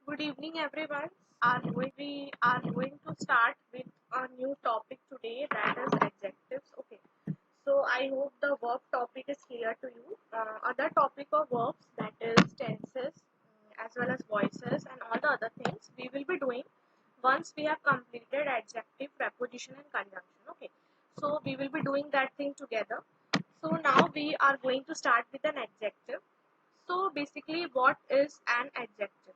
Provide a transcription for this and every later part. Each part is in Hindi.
Good evening, everyone. We are going to start with a new topic today, that is adjectives. Okay. So I hope the verb topic is clear to you. Other topic of verbs, that is tenses, as well as voices and all the other things we will be doing once we have completed adjective, preposition and conjunction. Okay. So we will be doing that thing together. So now we are going to start with an adjective. So basically, what is an adjective?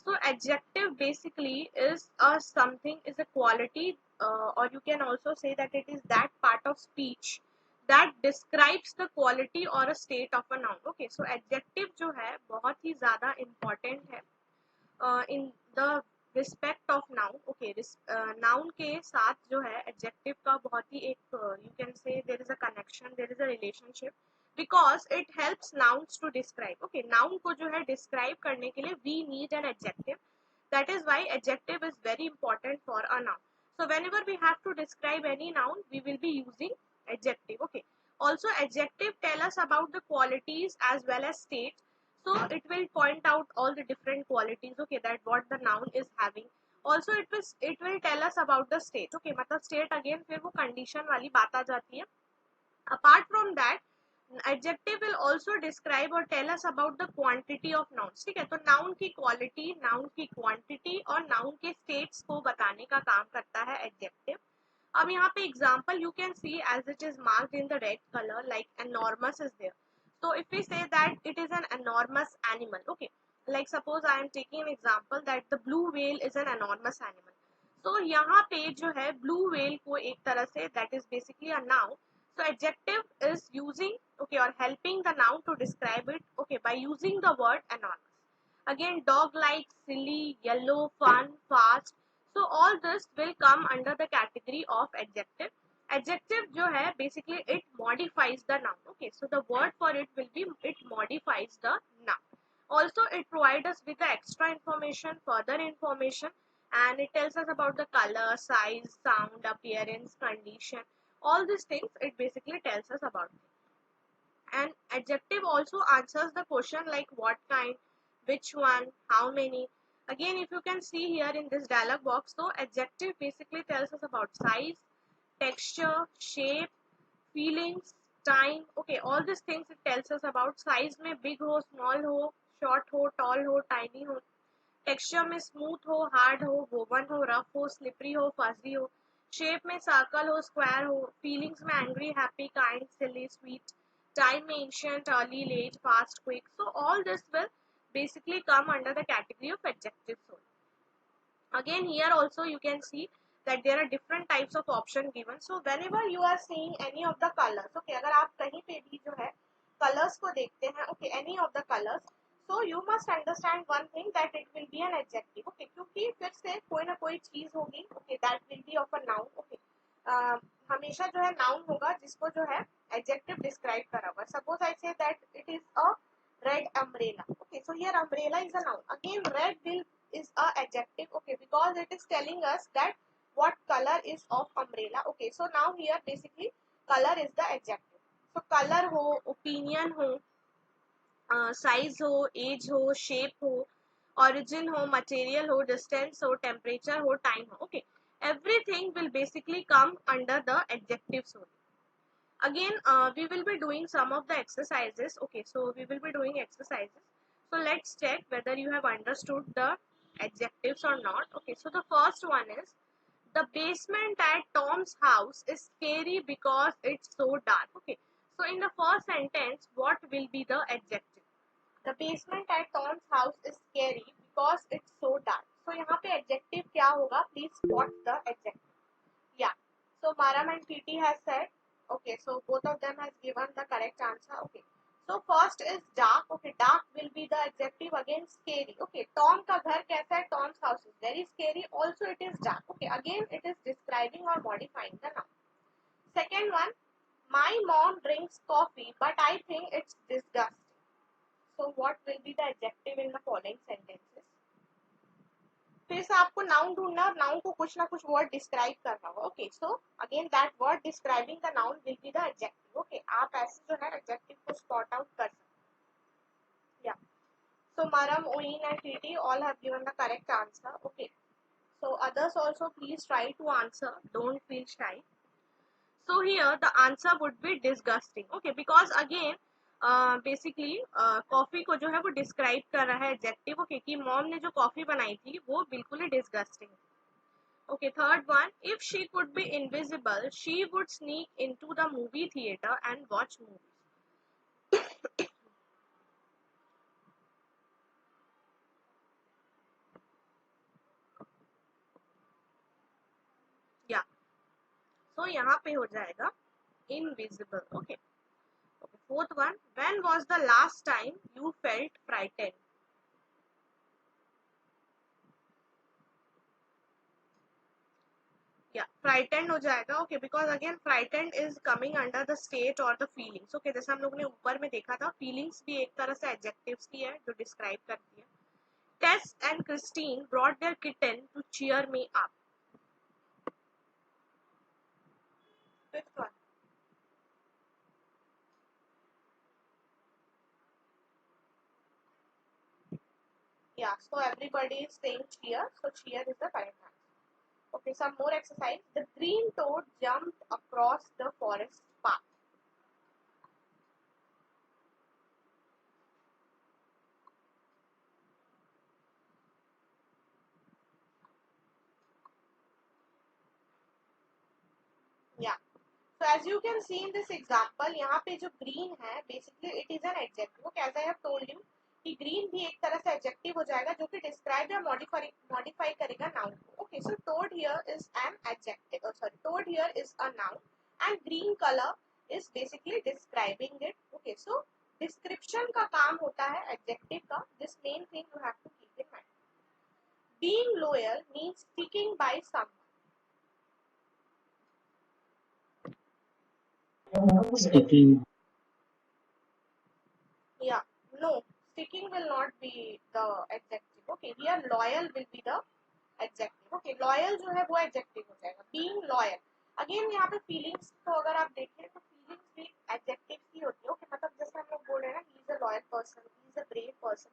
So adjective basically is a something, is a quality, or you can also say that it is that part of speech that describes the quality or a state of a noun. Okay, so adjective जो है बहुत ही ज़्यादा important है in the respect of noun. Okay, noun के साथ जो है adjective का बहुत ही एक you can say there is a connection, there is a relationship because it helps nouns to describe. Okay, noun को जो है describe करने के लिए we need an adjective. That is why adjective is very important for a noun. So whenever we have to describe any noun, we will be using adjective. Okay, also adjective tell us about the qualities as well as state. So it will point out all the different qualities, okay, that what the noun is having. Also it will tell us about the state. Okay, मतलब state again फिर वो condition वाली बात आ जाती है. Apart from that, adjective will also describe or tell us about the quantity of nouns. ठीक है, तो noun की quality, noun की quantity और noun के states को बताने का काम करता है adjective. अब यहाँ पे example you can see as it is marked in the red color, like enormous is there. So if we say that it is an enormous animal, okay, like suppose I am taking an example that the blue whale is an enormous animal. So यहाँ पे जो है blue whale को एक तरह से that is basically a noun. So adjective is using, okay, or helping the noun to describe it, okay, by using the word enormous. Again, dog-like, silly, yellow, fun, fast. So all this will come under the category of adjective. Adjective जो है basically it modifies the noun. Okay, so the word for it will be it modifies the noun. Also, it provides us with the extra information, further information, and it tells us about the color, size, sound, appearance, condition. All these things it basically tells us about. And adjective also answers the question like what kind, which one, how many. Again, if you can see here in this dialog box, so adjective basically tells us about size, texture, shape, feelings, time. Okay, all these things it tells us about. Size में big हो, small हो, short हो, tall हो, tiny हो. टेक्सचर में स्मूथ हो, हार्ड हो, वोवन हो, रफ हो, स्लिपरी हो, फजी हो. शेप में सर्कल हो, स्क्वायर हो. फीलिंग्स में angry, happy, kind, silly, sweet. Time में ancient, early, late, fast, quick. So all this will basically come under the category of adjectives only. Again, here also you can see that there are different types of option given. So whenever you are seeing any of the colors, okay, अगर आप कहीं पे भी जो है colors को देखते हैं, okay, any of the colors, so you must understand one thing that it will be an adjective. Okay, क्योंकि फिर से कोई ना कोई चीज होगी, okay, that will be of a noun. Okay, हमेशा जो है noun होगा जिसको जो है adjective describe करा हुआ. Suppose I say that it is a red umbrella. Okay, so here umbrella is a noun. Again, red will is a adjective. Okay, because it is telling us that what color is of umbrella. Okay, so now here basically color is the adjective. So color हो, opinion हो, size हो, age हो, shape हो, origin हो, material हो, distance हो, temperature हो, time हो. Okay, everything will basically come under the adjectives only. Again, we will be doing some of the exercises. Okay, so we will be doing exercises. So let's check whether you have understood the adjectives or not. Okay, so the first one is the basement at Tom's house is scary because it's so dark. Okay, so in the first sentence, what will be the adjective? The basement at Tom's house is scary because it's so dark. So यहाँ पे adjective क्या होगा? Please spot the adjective. Yeah. So Maram and TT has said, okay, so both of them has given the correct answer. Okay. So first is dark. Okay, dark will be the adjective. Again, scary. Okay, Tom का घर कैसा है? Tom's house is very scary. Also, it is dark. Okay, again, it is describing or modifying the noun. Second one, my mom drinks coffee, but I think it's disgusting. So what will be the adjective in the following sentences? फिर से आपको नाउन ढूंढना और नाउन को कुछ ना कुछ वर्ड डिस्क्राइब करना होगा. Okay, so again that word describing the noun will be the adjective. Okay, आप ऐसे जो है एडजेक्टिव को स्पॉट आउट कर सकते हैं. या So Maram, Oin and TT all have given the correct answer. Okay. So others also please try to answer. Don't feel shy. So here the answer would be disgusting. Okay, because again basically coffee को जो है वो डिस्क्राइब कर रहा है एडजेक्टिव. ओके, कि मॉम ने जो कॉफी बनाई थी वो बिल्कुल ही disgusting. Okay, third one. If she could be invisible, she would sneak into the movie theater and watch movies. Yeah. So यहाँ पे हो जाएगा invisible. Okay. Okay. Fourth one. When was the last time you felt frightened? Yeah, frightened हो जाएगा. Okay, because again frightened is coming under the state or the feelings. Okay, जैसे हम लोग ने ऊपर में देखा था, feelings भी एक तरह से adjectives की है जो describe करती है. Tess and Christine brought their kitten to cheer me up. Fifth one. Yeah, so everybody is saying cheer. So cheer is the correct answer. Okay, some more exercise. The green toad jumped across the forest path. Yeah. So as you can see in this example, यहाँ पे जो green है, basically it is an adjective. Okay, as I have told you, कि green भी एक तरह से adjective हो जाएगा जो कि describe या modify करेगा noun को. Okay, so toad here is an adjective. Oh, sorry, toad here is a noun, and green color is basically describing it. Okay, so description का काम होता है adjective का. This main thing you have to keep in mind. Being loyal means sticking by someone. Sticking. Yeah, no, sticking will not be the adjective. Okay, here loyal will be the adjective. Okay, loyal जो है वो adjective हो जाएगा. Being loyal. Again यहाँ पे feelings को अगर आप देखें तो feelings भी adjective ही होती है. Okay, मतलब जैसे हम लोग बोल रहे हैं ना, he is a loyal person, he is a brave person.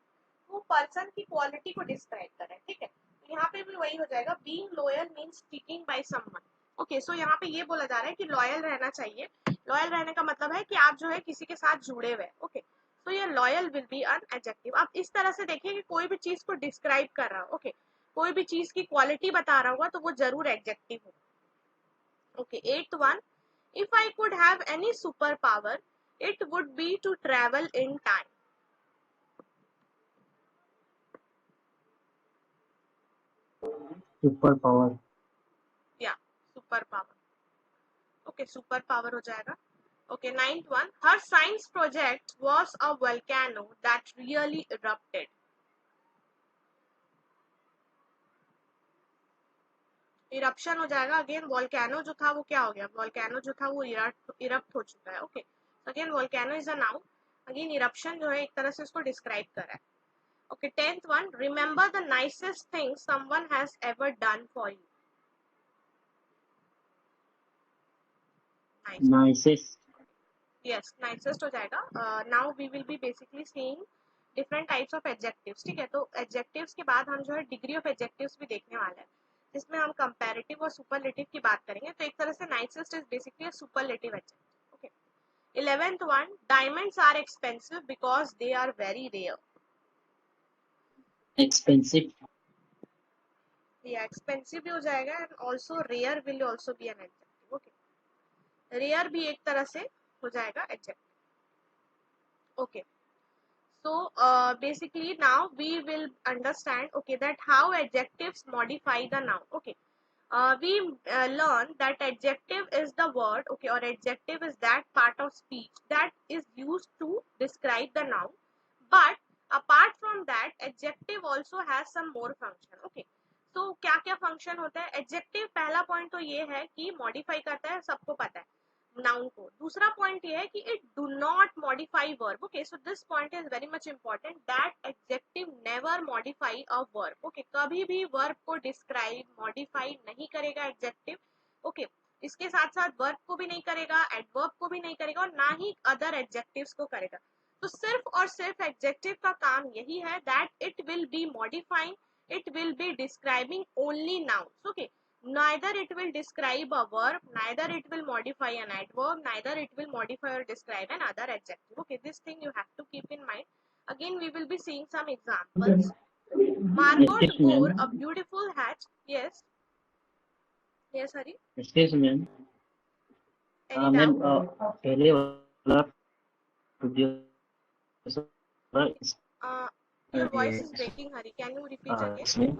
वो person की quality को describe कर रहा है. ठीक है, तो यहाँ पे भी वही हो जाएगा. Being loyal means sticking by someone. Okay, so यहाँ पे ये बोला जा रहा है कि लॉयल रहना चाहिए. लॉयल रहने का मतलब है कि आप जो है किसी के साथ जुड़े हुए. ओके, तो ये loyal will be an adjective. आप इस तरह से देखिए कि कोई भी चीज को डिस्क्राइब कर रहा हो. ओके, कोई भी चीज की क्वालिटी बता रहा होगा तो वो जरूर एडजेक्टिव होगा. Okay, eighth one. If I could have any super power it would be to travel in time. Super power. या super power. Okay, super power हो जाएगा. Okay, ninth one. Her science project was a volcano that really erupted. Eruption हो जाएगा. अगेन वोल्केनो जो था वो क्या हो गया, वोल्केनो जो था वो इरप्ट हो चुका है. Okay, again volcano is a noun. Again eruption जो है एक तरह से उसको डिस्क्राइब कर रहा है. Okay, tenth one. Remember the nicest thing someone has ever done for you. Nicest. Yes, nicest हो जाएगा. Now we will be basically seeing different types of adjectives. ठीक है, तो एडजेक्टिव्स के बाद हम जो है डिग्री ऑफ एडजेक्टिव्स भी देखने वाले हैं, जिसमें हम कंपैरेटिव और सुपरलेटिव की बात करेंगे. तो एक तरह से nicest is basically a superlative adjective. Okay, 11th one. Diamonds are expensive because they are very rare. Expensive. ये एक्सपेंसिव भी हो जाएगा and also rare will also be an adjective. Okay, rare भी एक तरह से हो जाएगा adjective. Okay, so basically now we will understand, okay, that how adjectives modify the noun. Okay, we learn that adjective is the word, okay, or adjective is that part of speech that is used to describe the noun, but apart from that adjective also has some more function. Okay, तो क्या क्या फंक्शन होता है एडजेक्टिव. पहला पॉइंट तो ये है कि मॉडिफाई करता है, सबको पता है, नाउन को. दूसरा पॉइंट ये है कि it do not modify verb. Okay, so this point is very much important, that adjective never modify a verb. Okay, कभी भी वर्ब को डिस्क्राइब मॉडिफाई नहीं करेगा एडजेक्टिव. ओके, इसके साथ साथ वर्ब को भी नहीं करेगा, एडवर्ब को भी नहीं करेगा, और ना ही अदर एडजेक्टिव्स को करेगा. तो सिर्फ और सिर्फ एडजेक्टिव का काम यही है that it will B modifying, it will be describing only nouns. Okay, neither it will describe a verb, neither it will modify an adverb, neither it will modify or describe another adjective. Okay, this thing you have to keep in mind. Again we will be seeing some examples. Margot Excuse me, wore ma'am. a beautiful hat. Yes, yes, Hari, Excuse me, ma'am. any Ma'am, doubt? पहले वाला producer Your voice is breaking, Hari, can you repeat again? इसमें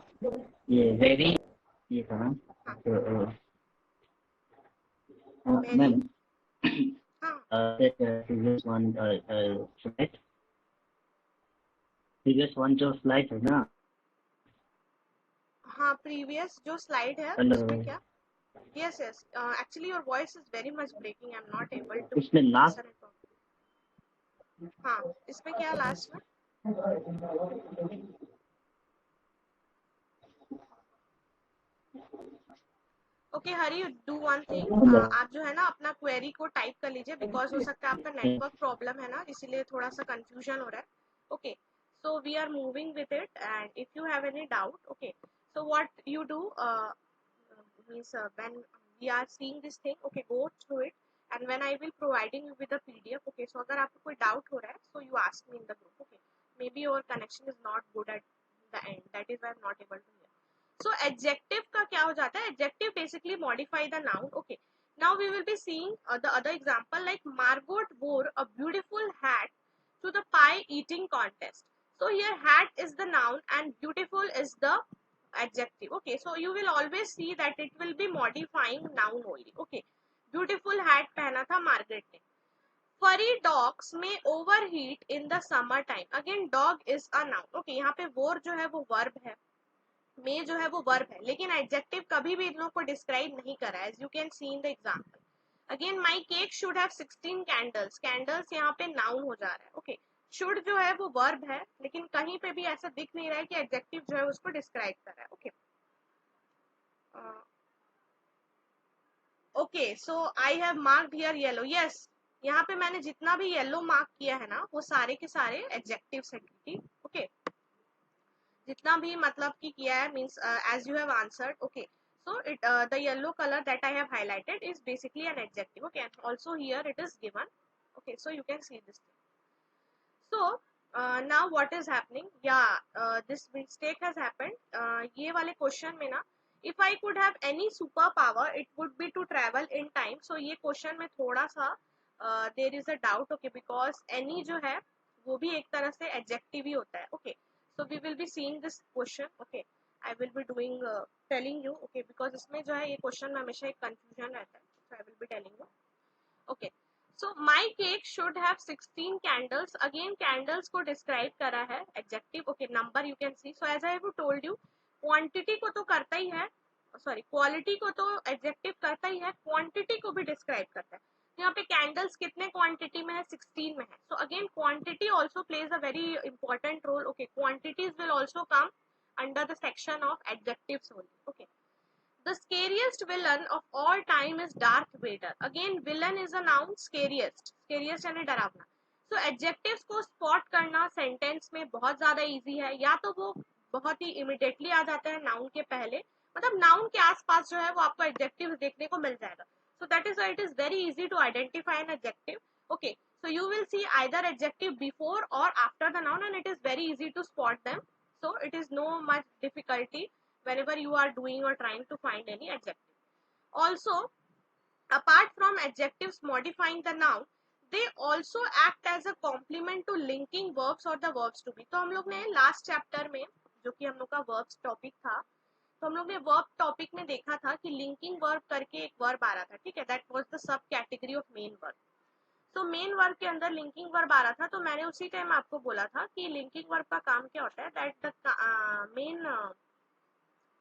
ये very ये था मैम. हाँ, very, मैम हाँ that previous one slide, previous one जो slide है ना, हाँ previous जो slide है उसमें कल क्या? Yes, yes. Actually, your voice is very much breaking. I'm not able to उसमें last listen it properly. हाँ, इसमें क्या लास्ट में? Okay Hari, do one thing, आप जो है ना अपना क्वेरी को टाइप कर लीजिए, बिकॉज हो सकता है आपका नेटवर्क प्रॉब्लम है ना, इसीलिए थोड़ा सा कंफ्यूजन हो रहा है. Okay, so we are moving with it and if you have any doubt, okay, so what you do means when we are seeing this thing, okay, go through it and when I will providing you with the PDF, okay, so अगर आपको कोई डाउट हो रहा है, so you ask me in the group, okay, maybe your connection is not good at the end, that is why I'm not able to hear. So adjective का क्या हो जाता है? Adjective basically modify the noun. Okay. Now we will be seeing the other example, like Margot wore a beautiful hat to the pie eating contest. So here hat is the noun and beautiful is the adjective. Okay. So you will always see that it will be modifying noun only. Okay. Beautiful hat पहना था Margaret ने. Furry dogs may overheat in the summer time. Again dog is a noun. Okay. यहाँ पे wore जो है वो verb है, में जो है वो वर्ब है, लेकिन एडजेक्टिव कभी भी इन लोगों को डिस्क्राइब नहीं करा है, as you can see in the example. Again my cake should have 16 candles. Candles यहाँ पे नाउन हो जा रहा है. ओके, शुड जो है वो वर्ब है, लेकिन कहीं पे भी ऐसा दिख नहीं रहा है कि एडजेक्टिव जो है उसको डिस्क्राइब कर रहा है. Okay, okay, so I have marked here yellow. Yes, यहाँ पे मैंने जितना भी येलो मार्क किया है ना वो सारे के सारे एडजेक्टिव्स हैं. ठीक, ओके, जितना भी मतलब कि किया है means as you have answered. Okay, so it the yellow color that I have highlighted is basically an adjective. Okay, and also here it is given. Okay, so you can see this thing. So now what is happening? Yeah, this mistake has happened. ये वाले क्वेश्चन में ना, if I could have any super power it would be to travel in time. So ये क्वेश्चन में थोड़ा सा there is a doubt. Okay, because any जो है वो भी एक तरह से adjective ही होता है. Okay, so we will be seeing this question. Okay, I will be doing telling you. Okay, because इसमें जो है ये क्वेश्चन में हमेशा एक confusion रहता है, so I will be telling you. Okay, so my cake should have 16 candles. Again candles को describe करा है adjective. Okay, number you can see. So as I have told you, quantity को तो करता ही है, सॉरी क्वालिटी को तो एडजेक्टिव करता ही है, क्वांटिटी को भी डिस्क्राइब करता है. यहाँ पे कैंडल्स कितने क्वांटिटी में है? 16 में है. So again quantity also plays a very important role. Okay, quantities will also come under the section of adjectives only. Okay, the scariest villain of all time is Darth Vader. Again villain is a noun. scariest यानी डरावना. So adjectives को spot करना sentence में बहुत ज्यादा easy है, या तो वो बहुत ही immediately आ जाता है noun के पहले, मतलब noun के आसपास जो है वो आपको adjectives देखने को मिल जाएगा. So that is why it is very easy to identify an adjective. Okay, so you will see either adjective before or after the noun and it is very easy to spot them. So it is no much difficulty whenever you are doing or trying to find any adjective. Also, apart from adjectives modifying the noun, they also act as a complement to linking verbs or the verbs to be. तो हम लोग ने लास्ट चैप्टर में, जो कि हम लोग का verbs टॉपिक था, तो हम लोग ने वर्ब टॉपिक में देखा था कि लिंकिंग वर्ब करके एक वर्ब आ रहा था. ठीक है, that was the sub category of main verb. तो मेन वर्ब के अंदर लिंकिंग वर्ब आ रहा था, तो मैंने उसी टाइम आपको बोला था कि लिंकिंग वर्ब का काम क्या होता है, that the main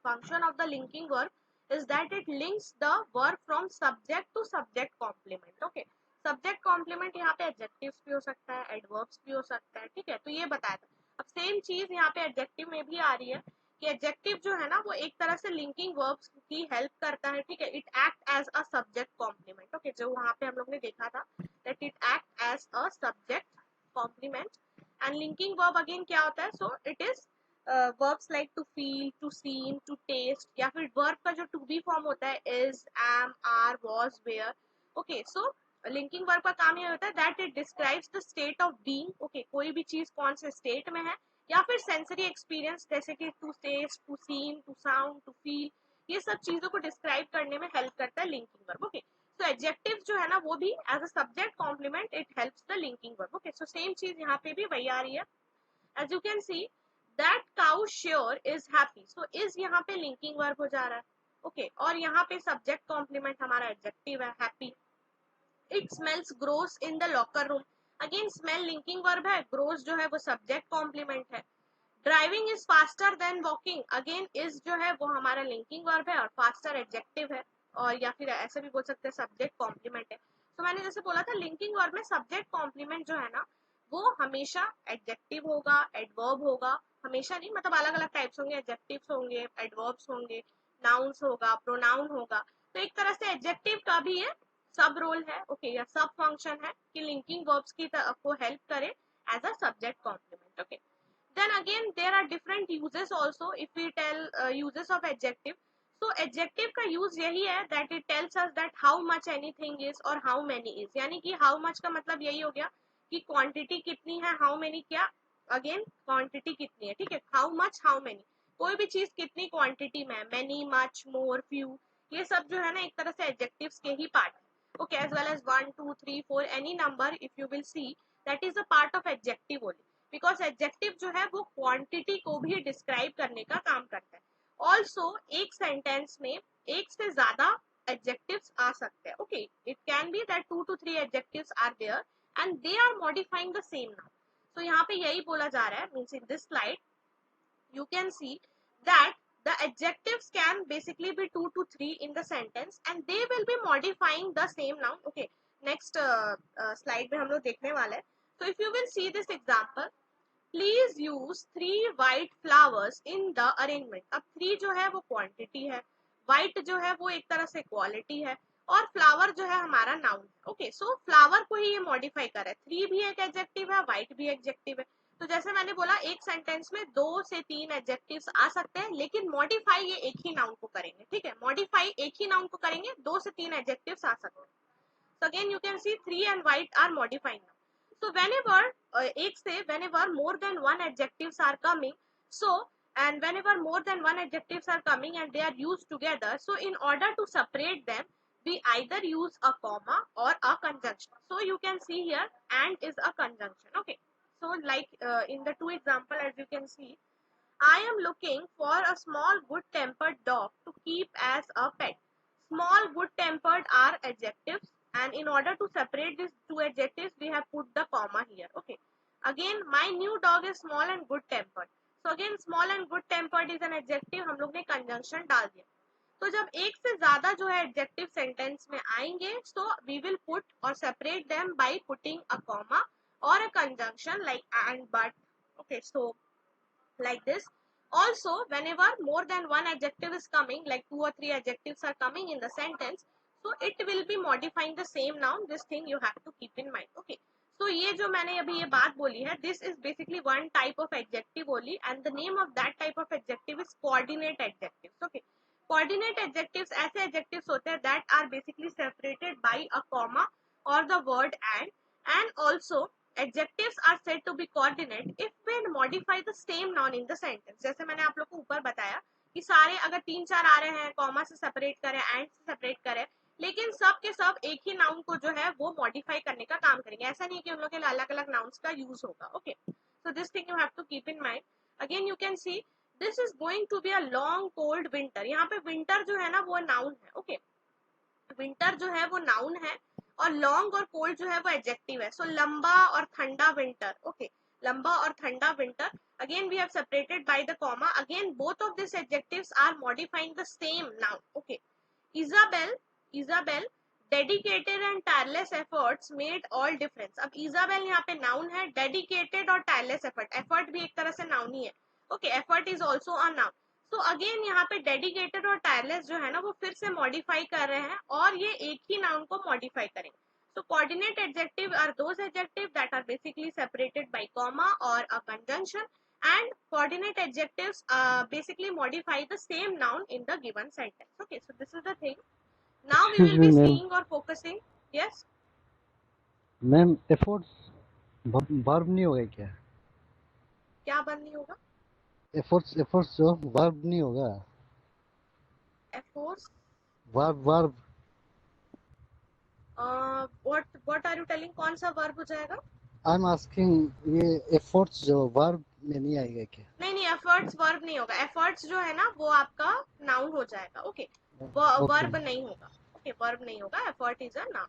function of the linking verb is that it links the verb from subject to subject complement. Okay, subject complement यहाँ पे adjectives भी हो सकता है, adverbs भी हो सकता है. ठीक है, तो ये बताया था. अब सेम चीज यहाँ पे adjective में भी आ रही है कि adjective जो है ना वो एक तरह से linking verbs की help करता है. ठीक है, it act as a subject complement. Okay, जो वहाँ पे हम लोग ने देखा था that it act as a subject complement. And linking verb again क्या होता है, so it is verbs like to feel, to seem, to taste, या फिर वर्ब का जो टू बी फॉर्म होता है is, am, are, was, were. Okay, so linking verb का काम ये होता है that it describes the state of being. Okay, कोई भी चीज कौन से स्टेट में है, या फिर सेंसरी एक्सपीरियंस जैसे कि to taste, to seen, to sound, to feel, ये सब चीजों को डिस्क्राइब करने में हेल्प करता है linking verb. Okay, so adjective जो है ना वो भी as a subject complement it helps the linking verb. Okay, so same चीज यहाँ पे भी वही आ रही है. As you can see that cow sure is happy. So is यहाँ पे लिंकिंग वर्ब हो जा रहा है. ओके, और यहाँ पे सब्जेक्ट कॉम्प्लीमेंट हमारा एडजेक्टिव है happy. It smells gross in the locker room. Again smell linking verb है, ग्रोस जो है वो सब्जेक्ट कॉम्प्लीमेंट है. Driving is faster than walking. Again is जो है वो हमारा लिंकिंग वर्ब है और फास्टर एडजेक्टिव है, और या फिर ऐसे भी बोल सकते हैं सब्जेक्ट कॉम्प्लीमेंट है. तो मैंने जैसे बोला था लिंकिंग वर्ब में सब्जेक्ट कॉम्प्लीमेंट जो है ना वो हमेशा एडजेक्टिव होगा, एडवर्ब होगा. हमेशा नहीं, मतलब अलग अलग टाइप्स होंगे, एडजेक्टिव्स होंगे, एडवर्ब्स होंगे, नाउन्स होगा, प्रोनाउन होगा. तो एक तरह से एडजेक्टिव का भी ये सब रोल है. ओके, या सब फंक्शन है कि लिंकिंग वर्ब्स की को हेल्प करे as a subject complement. Okay, then again there are different uses also. If we tell uses of adjective, so adjective का use यही है that it tells us that how much anything is और how many is. यानी कि how much का मतलब यही हो गया कि quantity कितनी है, how many क्या, again quantity कितनी है. ठीक है, how much, how many, कोई भी चीज कितनी quantity में है, many, much, more, few, ये सब जो है ना एक तरह से adjectives के ही पार्ट है. Okay, as well as 1, 2, 3, 4 any number if you will see that is a part of adjective only. Because adjective जो है वो क्वांटिटी को भी डिस्क्राइब करने का काम करता है. ऑल्सो एक सेंटेंस में एक से ज्यादा एडजेक्टिव्स आ सकते हैं. Okay, it can be that 2 to 3 adjectives are there and they are modifying the same noun. तो यहाँ पे यही बोला जा रहा है, means in this slide you can see that the adjectives can basically be 2 to 3 in the sentence and they will be modifying the same noun. Okay, next slide में हम लोग देखने वाले हैं. So if you will see this example, please use 3 white flowers in the arrangement. अब 3 जो है वो क्वांटिटी है, white जो है वो एक तरह से क्वालिटी है, और फ्लावर जो है हमारा नाउन है. ओके, सो फ्लावर को ही ये मॉडिफाई कर रहा है. 3 भी एक एडजेक्टिव है, white भी एडजेक्टिव है. तो जैसे मैंने बोला एक सेंटेंस में 2 से 3 एडजेक्टिव्स आ सकते हैं, लेकिन मॉडिफाई ये एक ही नाउन को करेंगे. ठीक है, मॉडिफाई एक ही नाउन को करेंगे, 2 से 3 एडजेक्टिव्स आ सकते हैं. So again you can see 3 and white are modifying now. So whenever एक से whenever more than one adjectives are coming, so and whenever more than one adjectives are coming and they are used together, so in order to separate them we either use a comma or a conjunction. So you can see here and is a conjunction. Okay, so like in the two example as you can see, I am looking for a small good tempered dog to keep as a pet. Small good tempered are adjectives and in order to separate these two adjectives we have put the comma here. Okay, again my new dog is small and good tempered. So again small and good tempered is an adjective, हम लोग ने conjunction डाल दिया. तो जब एक से ज्यादा जो है एडजेक्टिव सेंटेंस में आएंगे, so we will put or separate them by putting a comma or a conjunction like and, but. Okay, so like this. Also whenever more than one adjective is coming, like 2 or 3 adjectives are coming in the sentence, so it will be modifying the same noun. This thing you have to keep in mind. Okay, so ये जो मैंने अभी ये बात बोली है, this is basically one type of adjective only and the name of that type of adjective is coordinate adjectives. Okay, coordinate adjectives ऐसे adjectives होते हैं that are basically separated by a comma or the word and also adjectives are said to be coordinate if we modify the same noun in the sentence. जैसे मैंने आप लोग को ऊपर बताया कि सारे अगर 3-4 आ रहे हैं, कॉमा से सेपरेट करें, एंड से सेपरेट करें, लेकिन सब के सब एक ही नाउन को जो है वो मॉडिफाई करने का काम करेंगे. ऐसा नहीं कि उन लोग के अलग अलग नाउन्स का यूज होगा. Okay, so this thing you have to keep in mind. Again you can see this is going to be a long cold winter. यहाँ पे विंटर जो है ना वो नाउन है. ओके, विंटर जो है वो नाउन है और लॉन्ग और कोल्ड जो है वो एडजेक्टिव है. सो लंबा और ठंडा विंटर. ओके, लंबा और ठंडा winter. Again we have separated by the comma. Again both of this adjectives are modifying the same noun. Okay, Isabel dedicated and tireless efforts made all difference. अब इजाबेल यहाँ पे नाउन है, डेडिकेटेड और टायरलेस एफर्ट, एफर्ट भी एक तरह से नाउन ही है. Okay, effort is also a noun. तो अगेन यहाँ पे डेडिकेटेड और टायरलेस जो है ना वो फिर से मॉडिफाई कर रहे हैं और ये एक ही नाउन को मॉडिफाई करेंगे. So coordinate adjective are those adjectives that are basically separated by comma or a conjunction, and coordinate adjectives basically modify the same noun in the given sentence. Okay, so this is the thing. Now we excuse will me be ma'am, seeing or focusing. Yes, ma'am efforts verb नहीं होगा क्या? क्या बंद नहीं होगा? एफर्ट्स एफर्ट्स जो वर्ब नहीं होगा? Efforts. Verb verb What are you telling? कौन सा verb हो जाएगा? आई एम आस्किंग, ये एफर्ट्स जो वर्ब में नहीं आएगा क्या? नहीं नहीं, एफर्ट्स वर्ब नहीं होगा. एफर्ट्स जो है ना वो आपका नाउन हो जाएगा. ओके, ओके वर्ब नहीं होगा. ओके, वर्ब नहीं होगा. Effort is a noun.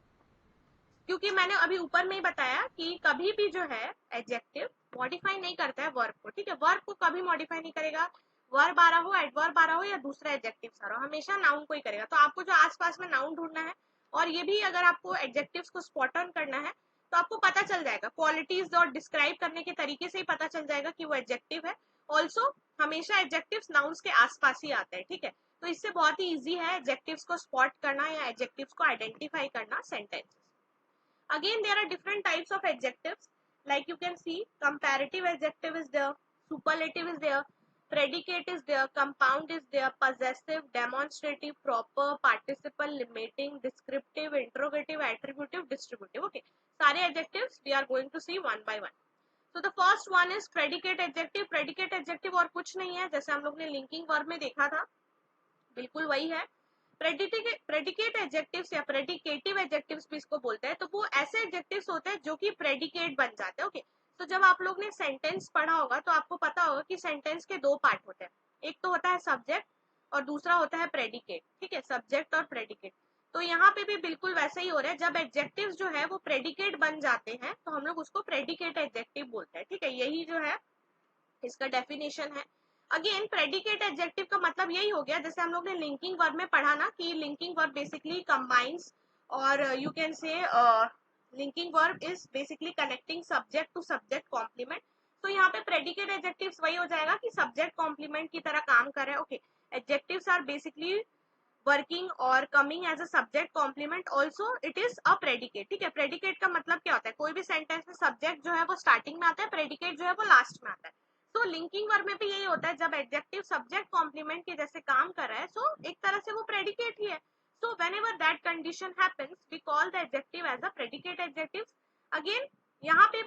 क्योंकि मैंने अभी ऊपर में ही बताया कि कभी भी जो है एडजेक्टिव मॉडिफाई नहीं करता है वर्ब को. ठीक है, वर्ब को कभी मॉडिफाई नहीं करेगा. वर्ब आ रहा हो, एडवर्ब आ रहा हो या दूसरा एडजेक्टिव आ रहा हो, हमेशा नाउन को ही करेगा. तो आपको जो आसपास में नाउन ढूंढना है, और ये भी अगर आपको एडजेक्टिव्स को स्पॉट ऑन करना है तो आपको पता चल जाएगा. क्वालिटीज और डिस्क्राइब करने के तरीके से ही पता चल जाएगा कि वो एडजेक्टिव है. ऑल्सो हमेशा एडजेक्टिव्स नाउन्स के आसपास ही आते हैं. ठीक है, तो इससे बहुत ही ईजी है एडजेक्टिव्स को स्पॉट करना या एडजेक्टिव्स को आइडेंटिफाई करना sentence. Again, there are different types of adjectives. Like you can see, comparative adjective is there, superlative is there, predicate is there, compound is there, possessive, demonstrative, proper, participle, limiting, descriptive, interrogative, attributive, distributive. Okay, सारे adjectives we are going to see one by one. So the first one is predicate adjective. Predicate adjective और कुछ नहीं है, जैसे हम लोग ने linking verb में देखा था, बिल्कुल वही है. प्रेडिकेट एडजेक्टिव्स या प्रेडिकेटिव एडजेक्टिव्स भी इसको बोलते हैं. तो वो ऐसे एडजेक्टिव्स होते हैं जो कि प्रेडिकेट बन जाते हैं. ओके, तो जब आप लोग ने सेंटेंस पढ़ा होगा तो आपको पता होगा कि सेंटेंस के दो पार्ट होते हैं. एक तो होता है सब्जेक्ट और दूसरा होता है प्रेडिकेट. ठीक है, सब्जेक्ट और प्रेडिकेट. तो यहाँ पे भी बिल्कुल वैसे ही हो रहा है. जब एडजेक्टिव्स जो है वो प्रेडिकेट बन जाते हैं तो हम लोग उसको प्रेडिकेट एडजेक्टिव बोलते हैं. ठीक है, यही जो है इसका डेफिनेशन है. अगेन प्रेडिकेट एडजेक्टिव का मतलब यही हो गया, जैसे हम लोग ने लिंकिंग वर्ब में पढ़ा ना कि लिंकिंग वर्ब बेसिकली कंबाइंस, और you can say linking verb is basically connecting subject to subject complement. तो यहाँ पे प्रेडिकेट एडजेक्टिव्स वही हो जाएगा कि सब्जेक्ट कॉम्प्लीमेंट की तरह काम कर रहे हैं. Okay, adjectives are basically working और coming as a subject complement. Also it is a predicate. ठीक है, प्रेडिकेट का मतलब क्या होता है? कोई भी सेंटेंस में सब्जेक्ट जो है वो स्टार्टिंग में आता है, प्रेडिकेट जो है वो लास्ट में आता है. तो लिंकिंग वर्ब में भी यही होता है, जब एडजेक्टिव सब्जेक्ट कॉम्प्लीमेंट के जैसे काम कर रहा है, सो एक तरह से वो प्रेडिकेट ही है. So whenever that condition happens we call the adjective as a predicate adjective. Again यहाँ पे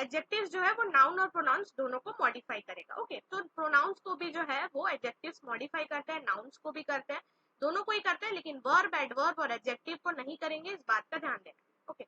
एडजेक्टिव जो है वो नाउन और प्रोनाउंस दोनों को मॉडिफाई करेगा. ओके, तो प्रोनाउंस को भी जो है वो एडजेक्टिव्स मॉडिफाई करते हैं, नाउन्स को भी करते हैं, दोनों को ही करते हैं, लेकिन वर्ब, एडवर्ब और एडजेक्टिव को नहीं करेंगे. इस बात का ध्यान देना. Okay,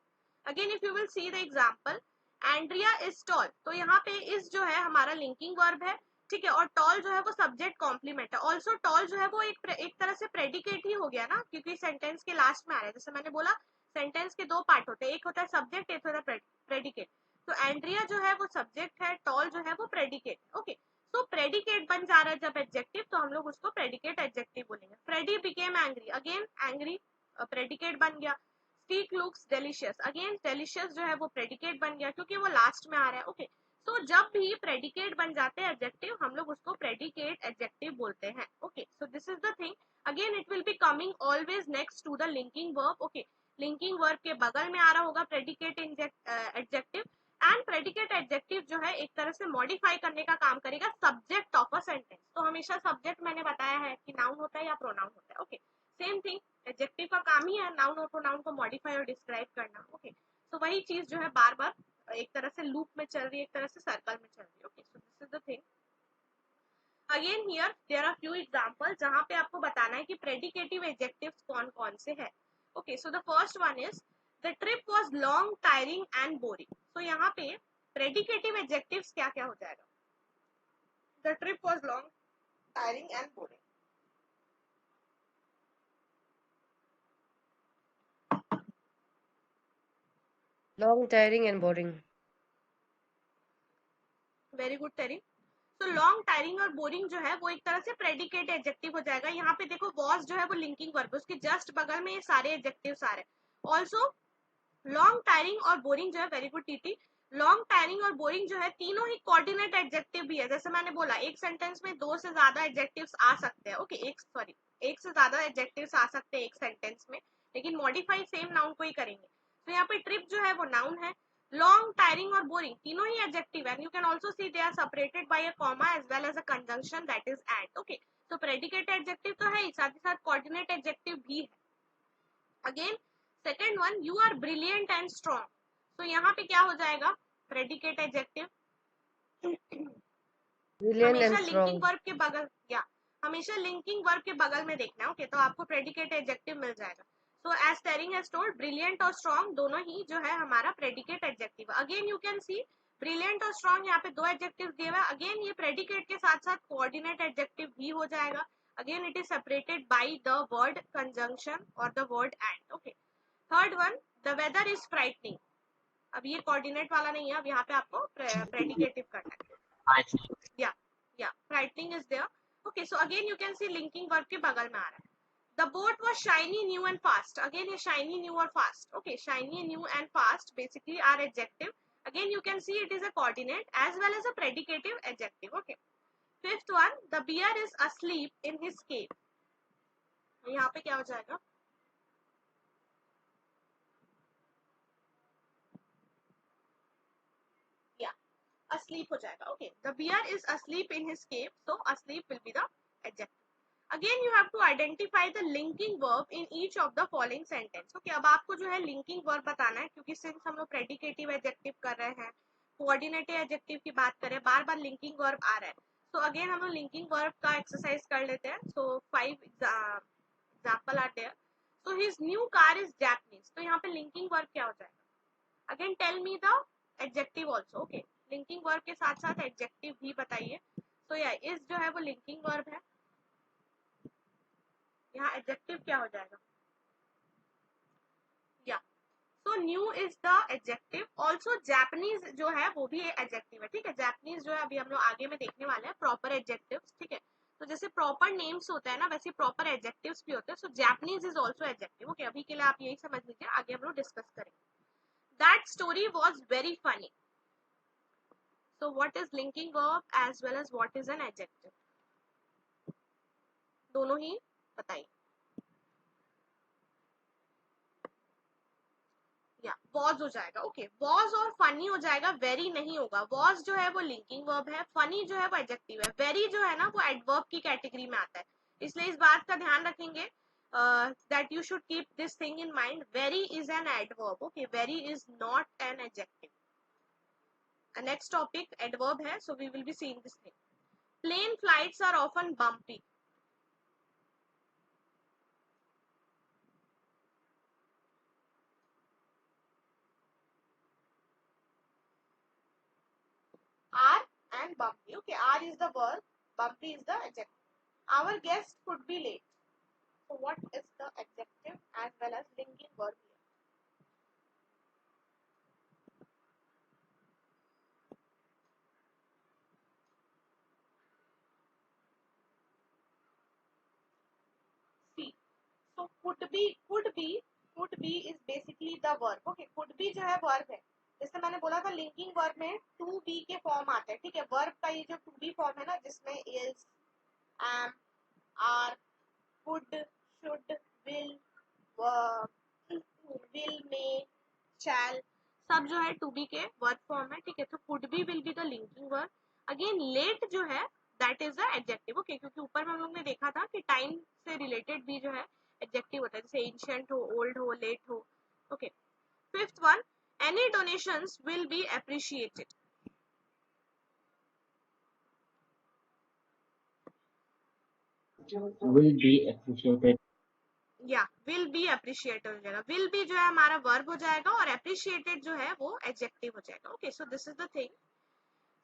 again if you will see the example, Andrea is tall. तो यहाँ पे इस जो है हमारा लिंकिंग वर्ब है. ठीक है, और टॉल जो है वो सब्जेक्ट कॉम्प्लीमेंट है. ऑल्सो टॉल जो है वो एक तरह से प्रेडिकेट ही हो गया ना, क्योंकि सेंटेंस के लास्ट में आ रहा है. जैसे मैंने बोला सेंटेंस के दो पार्ट होते हैं, एक होता है सब्जेक्ट, एक होता है प्रेडिकेट. तो एंड्रिया जो है वो सब्जेक्ट है, टॉल जो है वो प्रेडिकेट. ओके, तो प्रेडिकेट बन जा रहा है जब एडजेक्टिव, तो हम लोग उसको प्रेडिकेट एडजेक्टिव बोलेंगे. Freddy became angry. Again angry predicate बन गया. Steak looks delicious. Again delicious जो है वो प्रेडिकेट बन गया क्योंकि वो लास्ट में आ रहा है. ओके, तो जब भी प्रेडिकेट बन जाते हैं एडजेक्टिव, हम लोग उसको प्रेडिकेट एडजेक्टिव बोलते हैं. Okay, so this is the thing. Again it will be coming always next to the linking verb. Okay, linking verb के बगल में आ रहा होगा predicate adjective. And predicate adjective जो है एक तरह से मॉडिफाई करने का काम करेगा सब्जेक्ट ऑफ अ सेंटेंस. तो हमेशा सब्जेक्ट मैंने बताया है कि नाउन होता है या प्रोनाउन होता है. ओके, सेम थिंग, एडजेक्टिव का काम ही है नाउन और प्रोनाउन को मॉडिफाई और डिस्क्राइब करना. ओके, तो वही चीज जो है बार बार एक तरह से लूप में चल रही है, एक तरह से सर्कल में चल रही है. Okay, so this is the thing. Again here there are few example जहां पे आपको बताना है कि प्रेडिकेटिव एडजेक्टिव्स कौन कौन से हैं. Okay, so the first one is the trip was long, tiring and boring. तो यहाँ पे प्रेडिकेटिव एडजेक्टिव्स क्या क्या हो जाएगा? The trip was long, tiring and boring. Long, tiring, and boring. Very good Terry. तो लॉन्ग, टायरिंग और बोरिंग जो है वो एक तरह से प्रेडिकेट एडजेक्टिव हो जाएगा. यहाँ पे देखो वॉज जो है वो लिंकिंग वर्ब, उसके जस्ट बगल में ये सारे एडजेक्टिव्स आ रहे हैं. ऑल्सो लॉन्ग, टायरिंग और बोरिंग जो है, very good TT, long, tiring और बोरिंग जो है तीनों ही कोऑर्डिनेट एडजेक्टिव भी है. जैसे मैंने बोला एक सेंटेंस में दो से ज्यादा एडजेक्टिव्स आ सकते हैं. ओके, एक से ज्यादा एडजेक्टिव्स आ सकते हैं एक सेंटेंस में, लेकिन मॉडिफाई सेम नाउन को ही करेंगे. तो यहाँ पे ट्रिप जो है वो नाउन है, लॉन्ग, टायरिंग और बोरिंग तीनों ही एडजेक्टिव है। You can also see they are separated by a comma as well as a conjunction that is at. Okay, तो प्रेडिकेट एडजेक्टिव तो है ही, साथ ही साथ कोऑर्डिनेट एडजेक्टिव भी है। Again second one, you are brilliant and strong, तो यहाँ पे क्या हो जाएगा, प्रेडिकेट एडजेक्टिव। Brilliant हमेशा and लिंकिंग strong. वर्ब के बगल, या हमेशा लिंकिंग वर्ब के बगल में देखना है। ओके, तो आपको प्रेडिकेट एडजेक्टिव मिल जाएगा। So as Terry has told, brilliant और स्ट्रॉन्ग दोनों ही जो है हमारा predicate adjective. Again you can see brilliant और स्ट्रॉन्ग, यहाँ पे दो एडजेक्टिव दिए हुए। अगेन ये प्रेडिकेट के साथ साथ कोऑर्डिनेट एडजेक्टिव भी हो जाएगा। Again it is separated by the word conjunction और the word and. Okay, third one, the weather is frightening, अब ये कोऑर्डिनेट वाला नहीं है, अब यहाँ पे आपको प्रेडिकेटिव करना है। I see. या frightening is there. Okay, so again you can see linking verb के बगल में आ रहा है। The boat was shiny, new and fast, again ये शाइनी, न्यू और fast. Okay, shiny, new and fast basically are adjective. Again you can see it is a coordinate as well as a predicative adjective. Okay, fifth one, the bear is asleep in his cave, यहाँ पे क्या हो जाएगा, asleep हो जाएगा। Okay, the bear is asleep in his cave, so asleep will be the adjective। again you have to identify the linking verb in each of the following sentence। Okay, अब आपको जो है लिंकिंग वर्ब बताना है, क्योंकि सिंस हम लोग प्रेडिकेटिव एडजेक्टिव कर रहे हैं, कोऑर्डिनेटिव एडजेक्टिव की बात करें, बार बार लिंकिंग वर्ब आ रहा है। तो अगेन हम लोग लिंकिंग वर्ब का एक्सरसाइज कर लेते हैं। So 5 example are there. So his new car is Japanese, तो यहाँ पे लिंकिंग वर्ब क्या हो जाएगा, again tell me the adjective also. Okay, linking verb के साथ साथ एडजेक्टिव भी बताइए। तो या इस जो है वो लिंकिंग वर्ब है, यहाँ एडजेक्टिव क्या हो जाएगा, या so new is the adjective. Also Japanese जो है वो भी एडजेक्टिव है। ठीक है, जापानीज जो है अभी हम लोग आगे में देखने वाले हैं प्रॉपर एडजेक्टिव। ठीक है, तो जैसे प्रॉपर नेम्स होता है ना, वैसे प्रॉपर एडजेक्टिव्स भी होते हैं। So Japanese is also adjective. Okay, अभी के लिए आप यही समझ लीजिए, आगे हम लोग डिस्कस करेंगे। That story was very funny, so what is linking verb as well as what is an adjective, दोनों ही बताइए। या वॉज हो जाएगा। ओके, वॉज और फनी हो जाएगा, वेरी नहीं होगा। वॉज जो है वो लिंकिंग वर्ब है, फनी जो है वो एडजेक्टिव है, वेरी जो है ना वो एडवर्ब की कैटेगरी में आता है। इसलिए इस बात का ध्यान रखेंगे, that you should keep this thing in mind, very is an adverb. Okay, very is not an adjective. Next topic adverb है, so we will be seeing this thing. Plane flights are often bumpy, are and bumpy. Okay, are is the verb, bumpy is the adjective. Our guest could be late, so what is the adjective as well as linking verb here? See, so could be is basically the verb. Okay, could be जो है verb है, जैसे मैंने बोला था लिंकिंग वर्ब में टू बी के फॉर्म आते हैं। ठीक है, वर्ब का ये जो टू बी फॉर्म है ना, जिसमें is, am, are, could, should, will, may, shall, सब जो है टू बी के वर्ब फॉर्म है। ठीक है, तो could be will be the linking verb. Again let जो है that is the adjective. Okay, क्योंकि ऊपर में हम लोग ने देखा था कि टाइम से रिलेटेड भी जो है एडजेक्टिव होता है, जैसे एंशिएंट हो, ओल्ड हो, लेट हो। Okay, fifth one, any donations will be appreciated, Will be appreciated. या विल बी अप्रिशिएटेड हो जाएगा। विल बी जो है हमारा वर्ब हो जाएगा और अप्रिशिएटेड जो है वो एडजेक्टिव हो जाएगा। Okay, so this is the thing.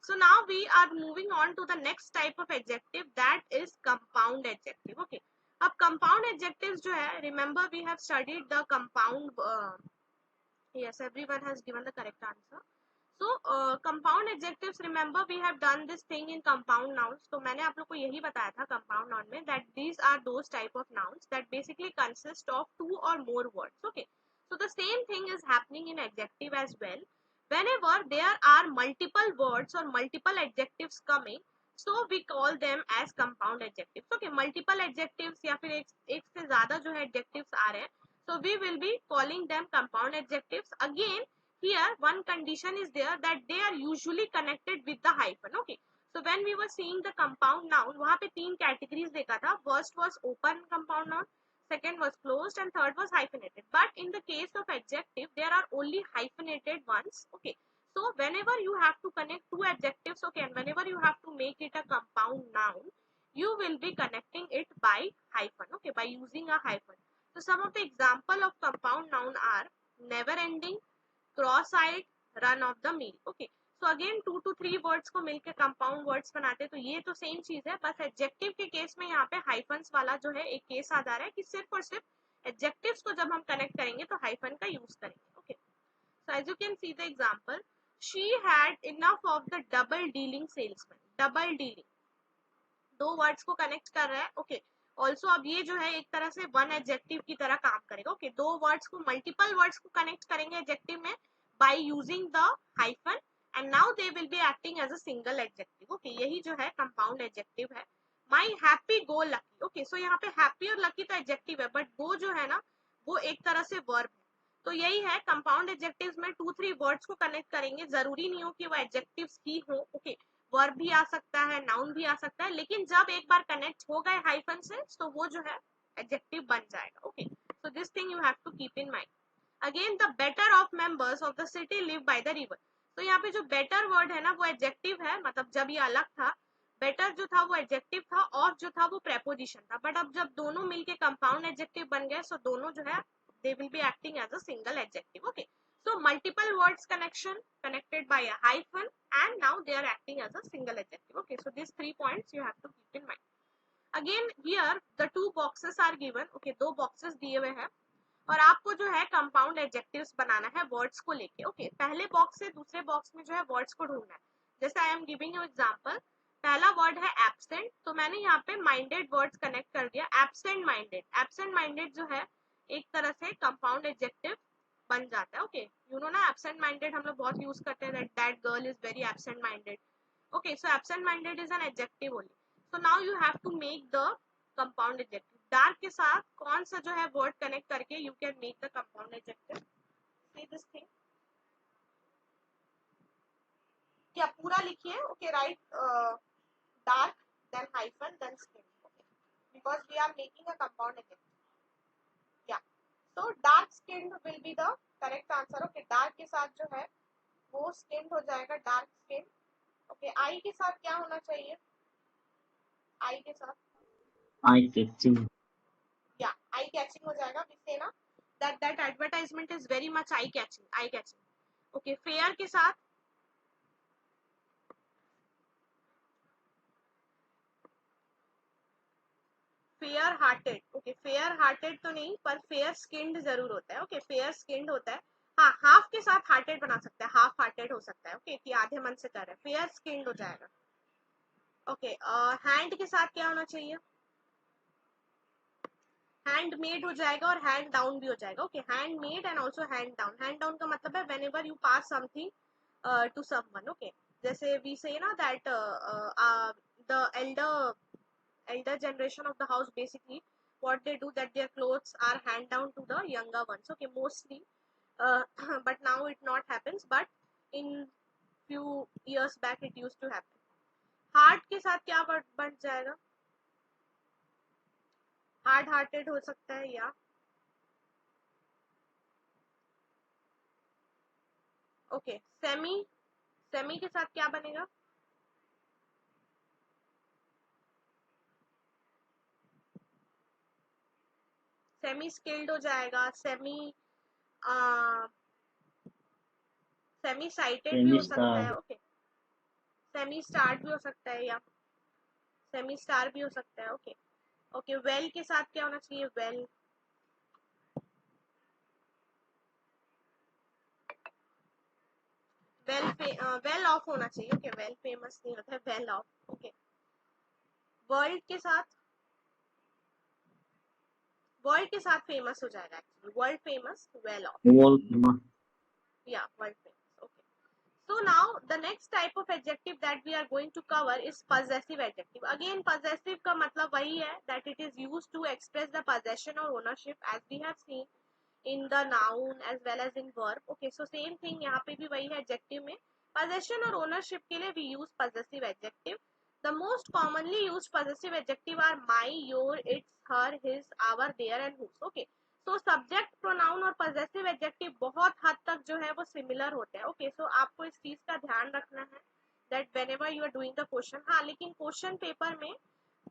So now we are moving on to the next type of adjective, that is compound adjective. Okay, अब compound adjectives जो है, remember we have studied the compound, yes, everyone has given the correct answer. So compound adjectives, remember we have done this thing in compound nouns. तो मैंने आप लोग को यही बताया था compound noun में, that these are those type of nouns that basically consist of two or more words. Okay, so the same thing is happening in adjective as well. Whenever there are multiple words or multiple adjectives coming, so we call them as compound adjectives. Okay, multiple adjectives या फिर एक से ज्यादा जो है adjectives आ रहे हैं, So we will be calling them compound adjectives. Again, here one condition is there that they are usually connected with the hyphen. Okay. So when we were seeing the compound noun, वहाँ पे तीन categories देखा था. First was open compound noun, second was closed, and third was hyphenated. But in the case of adjective, there are only hyphenated ones. Okay. So whenever you have to connect two adjectives, okay, and whenever you have to make it a compound noun, you will be connecting it by hyphen. Okay, by using a hyphen. So some of the example of compound noun are never ending, cross-eyed, run of the mill. Okay. So again 2 to 3 words को मिलके कंपाउंड वर्ड्स बनाते हैं. तो ये तो सेम चीज है, बस एडजेक्टिव के केस में यहाँ पे हाइफन्स वाला जो है एक केस आ जा रहा है कि सिर्फ और सिर्फ एडजेक्टिव्स को जब हम कनेक्ट करेंगे तो हाइफन का यूज करेंगे. Okay. So as you can see the example, she had enough of the double dealing salesman. Double dealing दो वर्ड्स को कनेक्ट कर रहा है. ओके. ऑल्सो अब ये जो है एक तरह से वन एडजेक्टिव की तरह काम करेगा. ओके. दो वर्ड्स को, मल्टीपल वर्ड्स को कनेक्ट करेंगे एडजेक्टिव में by using the hyphen, and now they will be acting as a single adjective. Okay, यही जो है compound adjective है. My happy go lucky. Okay, so यहाँ पे happy और lucky तो adjective है, but go जो है ना वो एक तरह से verb है. तो यही है, compound adjectives में 2-3 words को connect करेंगे. जरूरी नहीं हो कि वो adjectives ही हो. Okay, verb भी आ सकता है, noun भी आ सकता है, लेकिन जब एक बार connect हो गए hyphen से तो वो जो है adjective बन जाएगा. Okay, so this thing you have to keep in mind. Again, the better of members of the city live by the river. तो यहाँ पे जो बेटर वर्ड है ना वो एडजेक्टिव है, मतलब जब ये अलग था बेटर जो था वो एडजेक्टिव था, ऑफ जो था वो प्रेपोजिशन था. बट अब जब दोनों मिलके कंपाउंड एडजेक्टिव बन गए सो दोनों जो है they will be acting as a single adjective. Okay. So multiple words connection connected by a hyphen and now they are acting as a single adjective. Okay. So this 3 points you have to keep in mind. Again here the 2 boxes are given. Okay, 2 boxes दिए हुए हैं और आपको जो है कंपाउंड एडजेक्टिव्स बनाना है वर्ड्स को लेके. ओके. पहले बॉक्स से दूसरे बॉक्स में जो है वर्ड्स को ढूंढना है. जैसे I am giving you example. पहला वर्ड है एब्सेंट, तो मैंने यहाँ पे माइंडेड वर्ड्स कनेक्ट कर दिया. Absent minded. एब्सेंट माइंडेड जो है एक तरह से कंपाउंड एडजेक्टिव बन जाता है. ओके, यू नो ना एब्सेंट माइंडेड हम लोग बहुत यूज करते हैं, that girl is very absent minded. Okay, so absent minded is an adjective only. So now you have to make the compound adjective. Dark के साथ कौन सा जो है वर्ड कनेक्ट करके you can make the compound adjective. See this thing. क्या पूरा लिखिए. Okay, right dark then hyphen then skin. Okay, because we are making a compound adjective. या so dark skinned will be the correct answer. Okay, dark के साथ जो है वो स्किन्ड हो जाएगा, डार्क स्किन. ओके, आई के साथ क्या होना चाहिए? आई के साथ eye catching. या आई कैचिंग हो जाएगा. वी से ना that advertisement is very much eye catching. Okay, fair के साथ fair hearted. Okay, fair hearted तो नहीं पर फेयर स्किन्ड जरूर होता है. ओके, फेयर स्किन्ड होता है. हाँ, हाफ के साथ हार्टेड बना सकते हैं, हाफ हार्टेड हो सकता है. ओके, कि आधे मन से कर रहे हैं. फेयर स्किन्ड हो जाएगा. ओके, हैंड के साथ क्या होना चाहिए? हैंड मेड हो जाएगा और हैंड डाउन भी हो जाएगा. Okay, hand made and also hand down. Hand down का मतलब है whenever you pass something to someone. Okay, जैसे वी से ना that the elder generation of the house basically what they do that their clothes are hand down to the younger ones. Okay, mostly but now it not happens, but in few years back it used to happen. heart के साथ क्या वर्ड बन जाएगा? हार्ड हार्टेड हो सकता है या ओके. सेमी के साथ क्या बनेगा? सेमी स्किल्ड हो जाएगा. सेमी साइटेड भी हो सकता है. ओके, सेमी स्टार्ड भी हो सकता है या सेमी स्टार भी हो सकता है. ओके. ओके, वेल के साथ क्या होना चाहिए? वेल ऑफ होना चाहिए. ओके, वेल फेमस नहीं होता है, वेल ऑफ. ओके, वर्ल्ड के साथ फेमस हो जाएगा actually. World famous, well of. World. या world famous. Okay. So now the next type of adjective that we are going to cover is possessive adjective. Again possessive का मतलब वही है that it is used to express the possession or ownership. As we have seen in the noun as well as in verb. Okay, so same thing यहाँ पे भी वही है adjective में. Possession और ownership के लिए we use possessive adjective. The most commonly used possessive adjective are my, your, its, her, his, our, their and whose. Okay, so subject pronoun और possessive adjective बहुत हद तक जो है वो similar होते हैं. Okay, so आपको इस चीज का ध्यान रखना है that whenever you are doing the question. हाँ, लेकिन क्वेश्चन पेपर में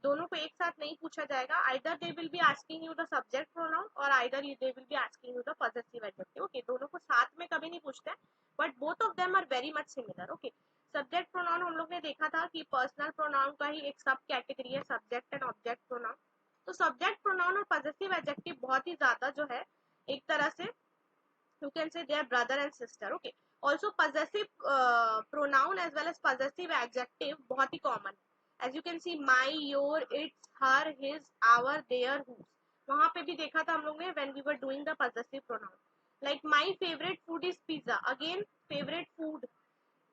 दोनों को एक साथ नहीं पूछा जाएगा. Either they will be asking you the subject pronoun और either they will be asking you the positive adjective. Okay, दोनों को साथ में कभी नहीं पूछते हैं, but both of them are very much similar. Okay, subject pronoun हम लोग ने देखा था कि पर्सनल प्रोनाउन का ही एक सब कैटेगरी है सब्जेक्ट एंड ऑब्जेक्ट प्रोनाउन. तो सब्जेक्ट प्रोनाउन और पॉजिटिव एडजेक्टिव बहुत ही ज्यादा जो है एक तरह से you can say they are brother and sister. Okay, also possessive pronoun as well as possessive adjective बहुत ही common. As you can see my, your, its, her, his, our, their, whose. वहां पे भी देखा था हम लोग ने when we were doing the possessive pronoun. Like my favorite food is pizza. Again favorite food,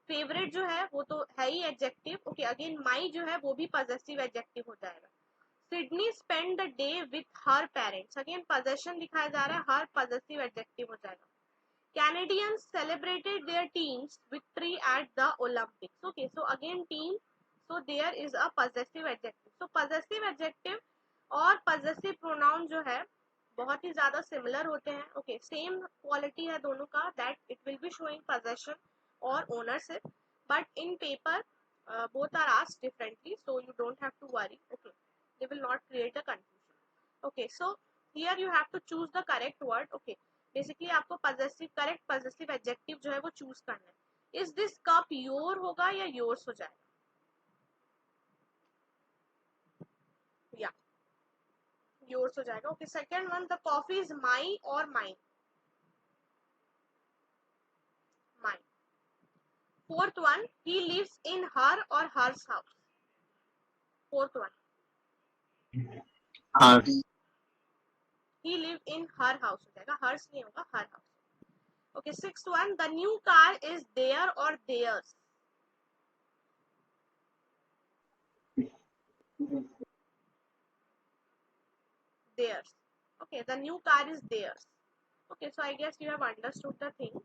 favorite जो है वो तो है ही adjective. Okay, again my जो है वो भी possessive adjective हो जाएगा. Sydney spent the day with her parents. Again possession दिखाया जा रहा है, her possessive adjective हो जाएगा. Canadians celebrated their team's victory at the Olympics. Okay, so again team, so there is a possessive adjective. So possessive adjective और possessive pronoun जो है बहुत ही ज्यादा similar होते हैं. Okay, same quality है दोनों का, that it will be showing possession और ownership, but in paper both are asked differently, so you don't have to worry. Okay, they will not create a confusion. Okay, so here you have to choose the correct word. Okay, basically आपको पॉजिटिव करेक्ट पॉजिटिव एडजेक्टिव जो है वो चूज करना है. इज दिस कप योर होगा या योर्स हो जाएगा? या योर्स हो जाएगा. Okay, second one, the coffee is my और mine. Mine. Fourth one, he lives in her और hers house. Fourth one, Ours. he live in her house हो जाएगा, hers नहीं होगा, her house. Okay, sixth one, the new car is their or theirs. Theirs. Okay, the new car is theirs. Okay, so I guess you have understood the things.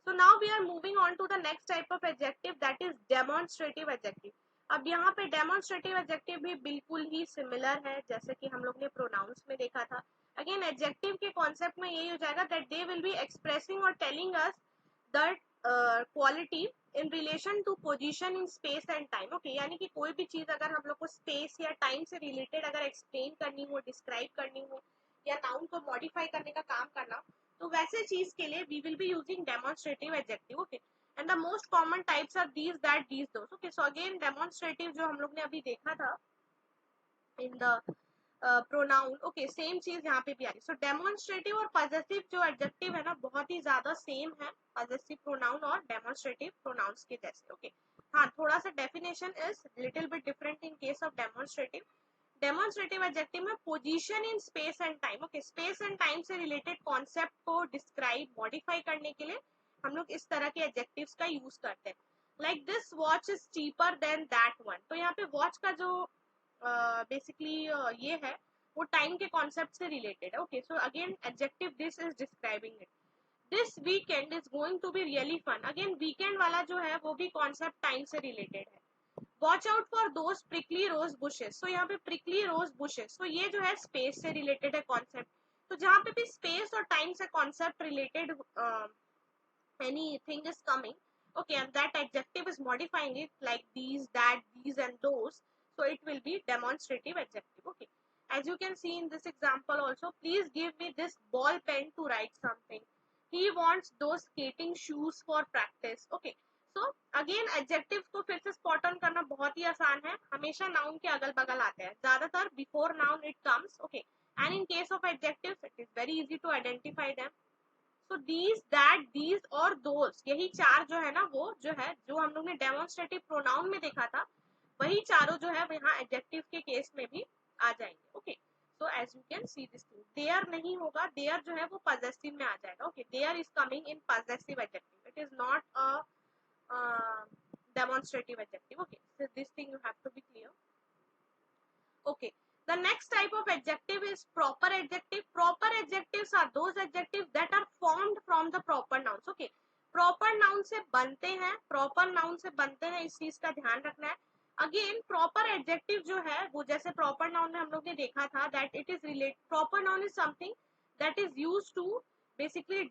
So now we are moving on to the next type of adjective, that is demonstrative adjective. अब यहाँ पे demonstrative adjective भी बिल्कुल ही similar है जैसे कि हम लोग ने pronouns में देखा था. Again adjective के concept में यही हो जाएगा that they will be expressing or telling us that quality in relation to position in space and time. Okay, यानी कि कोई भी चीज अगर हम लोग को space या time से related अगर explain करनी हो, describe करनी हो या noun को modify करने का काम करना हो, तो वैसे चीज के लिए we will be using demonstrative adjective. Okay, and the most common types are these, that, these, those. Okay, so again demonstrative जो हम लोग ने अभी देखा था in the pronoun. Okay, same चीज यहाँ पे भी आ रही. So demonstrative और possessive जो adjective है ना बहुत ही ज्यादा सेम है possessive pronoun और demonstrative pronouns के जैसे. Okay, हाँ थोड़ा सा definition is little bit different in case of demonstrative. Demonstrative adjective में position in space and time. Okay, space and time से रिलेटेड कॉन्सेप्ट को डिस्क्राइब मॉडिफाई करने के लिए हम लोग इस तरह के एडजेक्टिव्स का यूज करते हैं. Like this watch is cheaper than that one. तो यहाँ पे वॉच का जो बेसिकली ये है वो टाइम के कॉन्सेप्ट से रिलेटेड है. Okay, so again adjective this is describing it. This weekend is going to be really fun. Again weekend वाला जो है वो भी कॉन्सेप्ट टाइम से रिलेटेड है. Watch out for those prickly rose bushes. तो यहाँ पे प्रिकली रोज बुशेस, तो ये जो है स्पेस से रिलेटेड है कॉन्सेप्ट. तो जहाँ पे भी स्पेस और टाइम से concept related anything is coming, okay, and that adjective is modifying it like these, that, these and those, so it will be demonstrative adjective. Okay, as you can see in this example also, please give me this ball pen to write something. He wants those skating shoes for practice. Okay, so again adjectives को फिर से spot on करना बहुत ही आसान है. हमेशा noun के अगल बगल आते हैं, ज्यादातर before noun it comes. Okay, and in case of adjectives it is very easy to identify them. So these, that, these और those, यही चार जो है ना वो जो है जो हम लोग ने demonstrative pronoun में देखा था वही चारों जो है यहाँ adjective के केस में भी आ जाएंगे. Okay, so as you can see this thing, there नहीं होगा, there जो है वो possessive में आ जाएगा. Okay, there is coming in possessive adjective, it is not a demonstrative adjective. Okay, so this thing you have to be clear. Okay, The next type of adjective is proper adjective. Proper adjectives are those adjectives that are formed from the proper nouns. Okay, proper noun से बनते हैं, proper noun से बनते हैं, इस चीज का ध्यान रखना है. अगेन proper adjective जो है वो जैसे proper noun में हम लोग ने देखा था that it is relate. Proper noun is something that is used to basically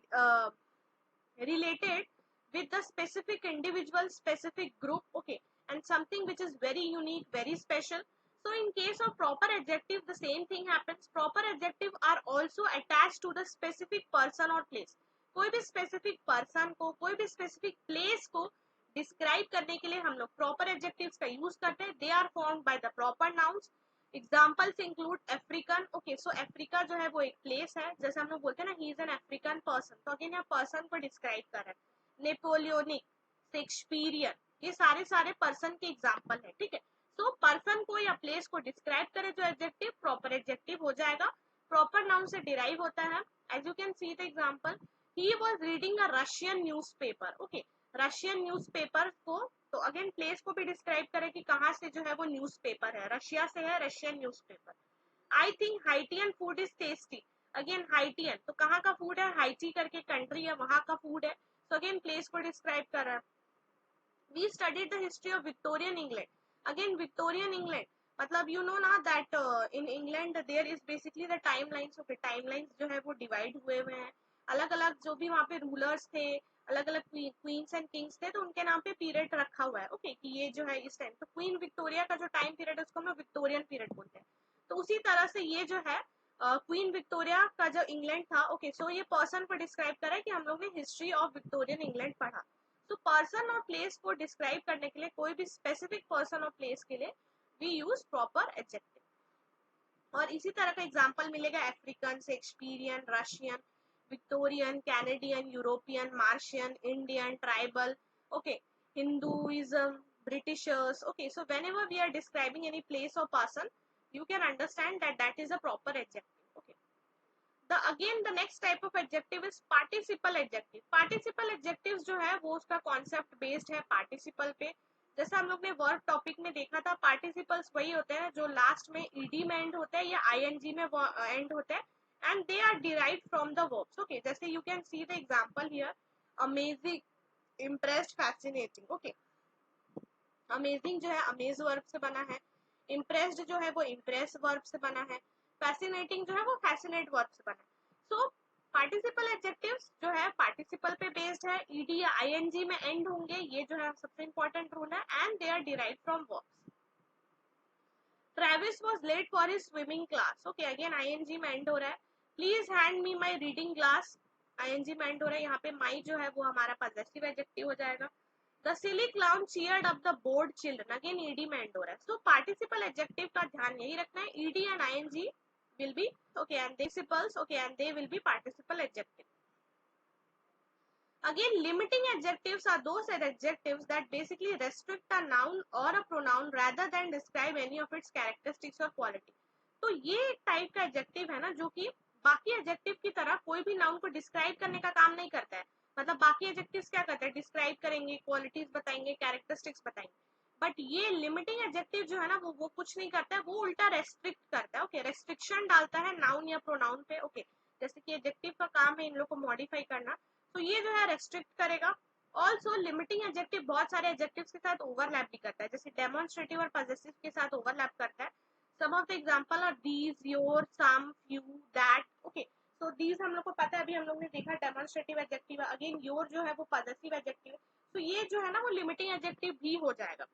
related with the specific individual, specific group. Okay, and something which is very unique, very special. So in case of proper adjective, the same thing happens. Proper adjective are also attached to the specific person or place. कोई भी specific person को, कोई भी specific place को describe करने के लिए हम लोग proper adjectives का use करते हैं. They are formed by the proper nouns. Examples include African. Okay, so Africa जो है वो एक place है, जैसे हम लोग बोलते हैं ना, he is an African person. तो again यहाँ person को describe कर रहे हैं. Napoleonic, Shakespearean, ये सारे person के example है. ठीक है, तो पर्सन को या प्लेस को डिस्क्राइब करे जो एडजेक्टिव, प्रॉपर एडजेक्टिव हो जाएगा. प्रॉपर नाउन से डिराइव होता है. As you can see the example, he was reading a Russian newspaper. Okay, Russian newspaper को, तो अगेन प्लेस को भी डिस्क्राइब करे कि कहाँ से जो है वो न्यूज़पेपर है, रशिया से है Russian newspaper. I think Haitian food is tasty. Again Haitian, तो कहाँ का फूड है, हाइटी करके कंट्री है, वहां का फूड है. तो अगेन प्लेस को डिस्क्राइब कर रहा है. We studied the history of Victorian England. Again Victorian England, मतलब यू नो ना that in England there is basically the timelines. Okay, timelines जो है वो डिवाइड हुए हुए हैं. अलग अलग जो भी वहाँ पे रूलर्स थे, अलग अलग क्वींस एंड किंग्स थे, तो उनके नाम पे पीरियड रखा हुआ है. ओके, कि ये जो है इस टाइम, तो क्वीन विक्टोरिया का जो टाइम पीरियड है उसको हम लोग विक्टोरियन पीरियड बोलते हैं. तो उसी तरह से ये जो है क्वीन विक्टोरिया का जो इंग्लैंड था. ओके, सो ये पर्सन को डिस्क्राइब करा है कि हम लोग ने हिस्ट्री ऑफ विक्टोरियन इंग्लैंड पढ़ा. तो पर्सन और प्लेस को डिस्क्राइब करने के लिए, कोई भी स्पेसिफिक पर्सन और प्लेस के लिए वी यूज प्रॉपर एडजेक्टिव. और इसी तरह का एग्जांपल मिलेगा African, Shakespearean, Russian, Victorian, Canadian, European, Martian, Indian, tribal. Okay, Hinduism, Britishers. Okay, so whenever we are describing any place और person, you can understand that that is a proper adjective. Okay, the next type of adjective is participle adjective. Participle adjectives जो है वो उसका concept based है participle पे. जैसे हम लोग ने वर्ब टॉपिक में देखा था, पार्टिसिपल्स वही होते हैं जो लास्ट में ईडी में एंड होते हैं या आईएनजी में एंड होते हैं, and they are derived from the verbs. Okay, जैसे you can see the example here, amazing, impressed, fascinating. Okay, amazing जो है अमेज वर्ब से बना है, इम्प्रेस्ड जो है वो इम्प्रेस वर्ब से बना है, फैसिनेटिंग जो है वो फैसिनेट वर्ब से बना है. सो पार्टिसिपल एडजेक्टिव्स जो है पार्टिसिपल पे बेस्ड है, ईडी या आईएनजी में एंड होंगे, ये जो है सबसे इंपॉर्टेंट रूल है, and they are derived from verbs. Travis was late for his swimming class. Okay, again ING में एंड हो रहा है. Please hand me my reading glass, ING में एंड हो रहा है. यहाँ पे माई जो है वो हमारा पॉजेसिव एडजेक्टिव हो जाएगा. The silly clown cheered up the bored children. Again ed में end हो रहा है. So participle adjective का ध्यान यही रखना है. ed and ing will be okay, and they participles, okay, and they will be participle adjective. Again, limiting adjectives are those adjectives that basically restrict a noun or a pronoun rather than describe any of its characteristics or quality. तो ये एक टाइप का एडजेक्टिव है ना जो कि बाकी एडजेक्टिव की तरह कोई भी नाउन को डिस्क्राइब करने का काम नहीं करता है. मतलब बाकी एडजेक्टिव्स क्या करते हैं, डिस्क्राइब करेंगे, क्वालिटीज बताएंगे, कैरेक्टरिस्टिक्स बताएंगे, बट ये लिमिटिंग एडजेक्टिव जो है ना वो कुछ नहीं करता है, वो उल्टा रेस्ट्रिक्ट करता है. ओके, रेस्ट्रिक्शन डालता है नाउन या प्रोनाउन पे. ओके, जैसे कि एडजेक्टिव का काम है इन लोग को मॉडिफाई करना, तो ये जो है रेस्ट्रिक्ट करेगा. ऑल्सो लिमिटिंग एडजेक्टिव बहुत सारे एडजेक्टिव्स के साथ ओवरलैप भी करता है, जैसे डेमोन्स्ट्रेटिव और पॉजेसिव के साथ ओवरलैप करता है. Some of the example are these, your, some, few, that. Okay, तो दीज हम लोग को पता है, अभी हम लोग ने देखा डेमोन्स्ट्रेटिव एडजेक्टिव है. अगेन योर जो है वो पॉजेसिव एडजेक्टिव है, तो ये जो है ना वो लिमिटिंग एडजेक्टिव भी हो जाएगा.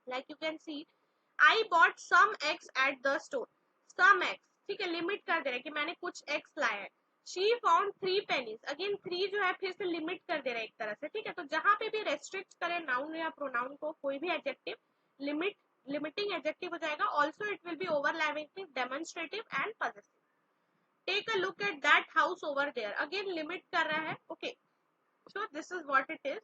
Like you can see, I bought some eggs at the store. Some eggs, ठीक है, लिमिट कर दे रहा है कि मैंने कुछ एग्स लाए हैं. She found 3 pennies. अगेन 3 जो है फिर से लिमिट कर दे रहा है एक तरह से. ठीक है, तो जहां पे भी रेस्ट्रिक्ट करे नाउन या प्रोनाउन को कोई भी एडजेक्टिव, लिमिटिंग एडजेक्टिव हो जाएगा. Also it will be overlapping with demonstrative and possessive. Take a look at that house over there. Again limit कर रहा है. Okay, so this is what it is.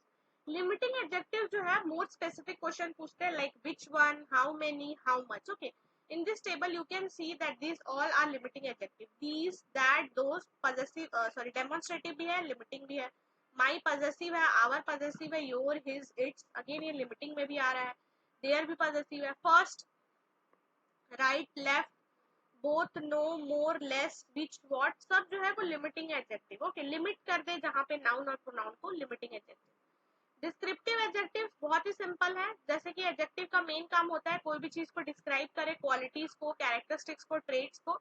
Limiting adjective जो है मोर स्पेसिफिक क्वेश्चन पूछते हैं, like which one, how many, how much. Okay, in this table you can see that these all are limiting adjective. These, that, those, possessive, demonstrative भी है, limiting भी है. My possessive है, our possessive है, your, his, its. Again ये limiting में भी आ रहा है. Their भी possessive है. First, right, left, both, no, more, less, which, what, सब जो है वो लिमिटिंग एडजेक्टिव। ओके, लिमिट कर दे जहां पे नाउन और प्रोनाउन को, लिमिटिंग एडजेक्टिव। डिस्क्रिप्टिव एडजेक्टिव बहुत ही सिंपल है, जैसे कि एडजेक्टिव का मेन काम होता है कोई भी चीज को डिस्क्राइब करे, क्वालिटीज को, कैरेक्टरिस्टिक्स को, ट्रेट्स को।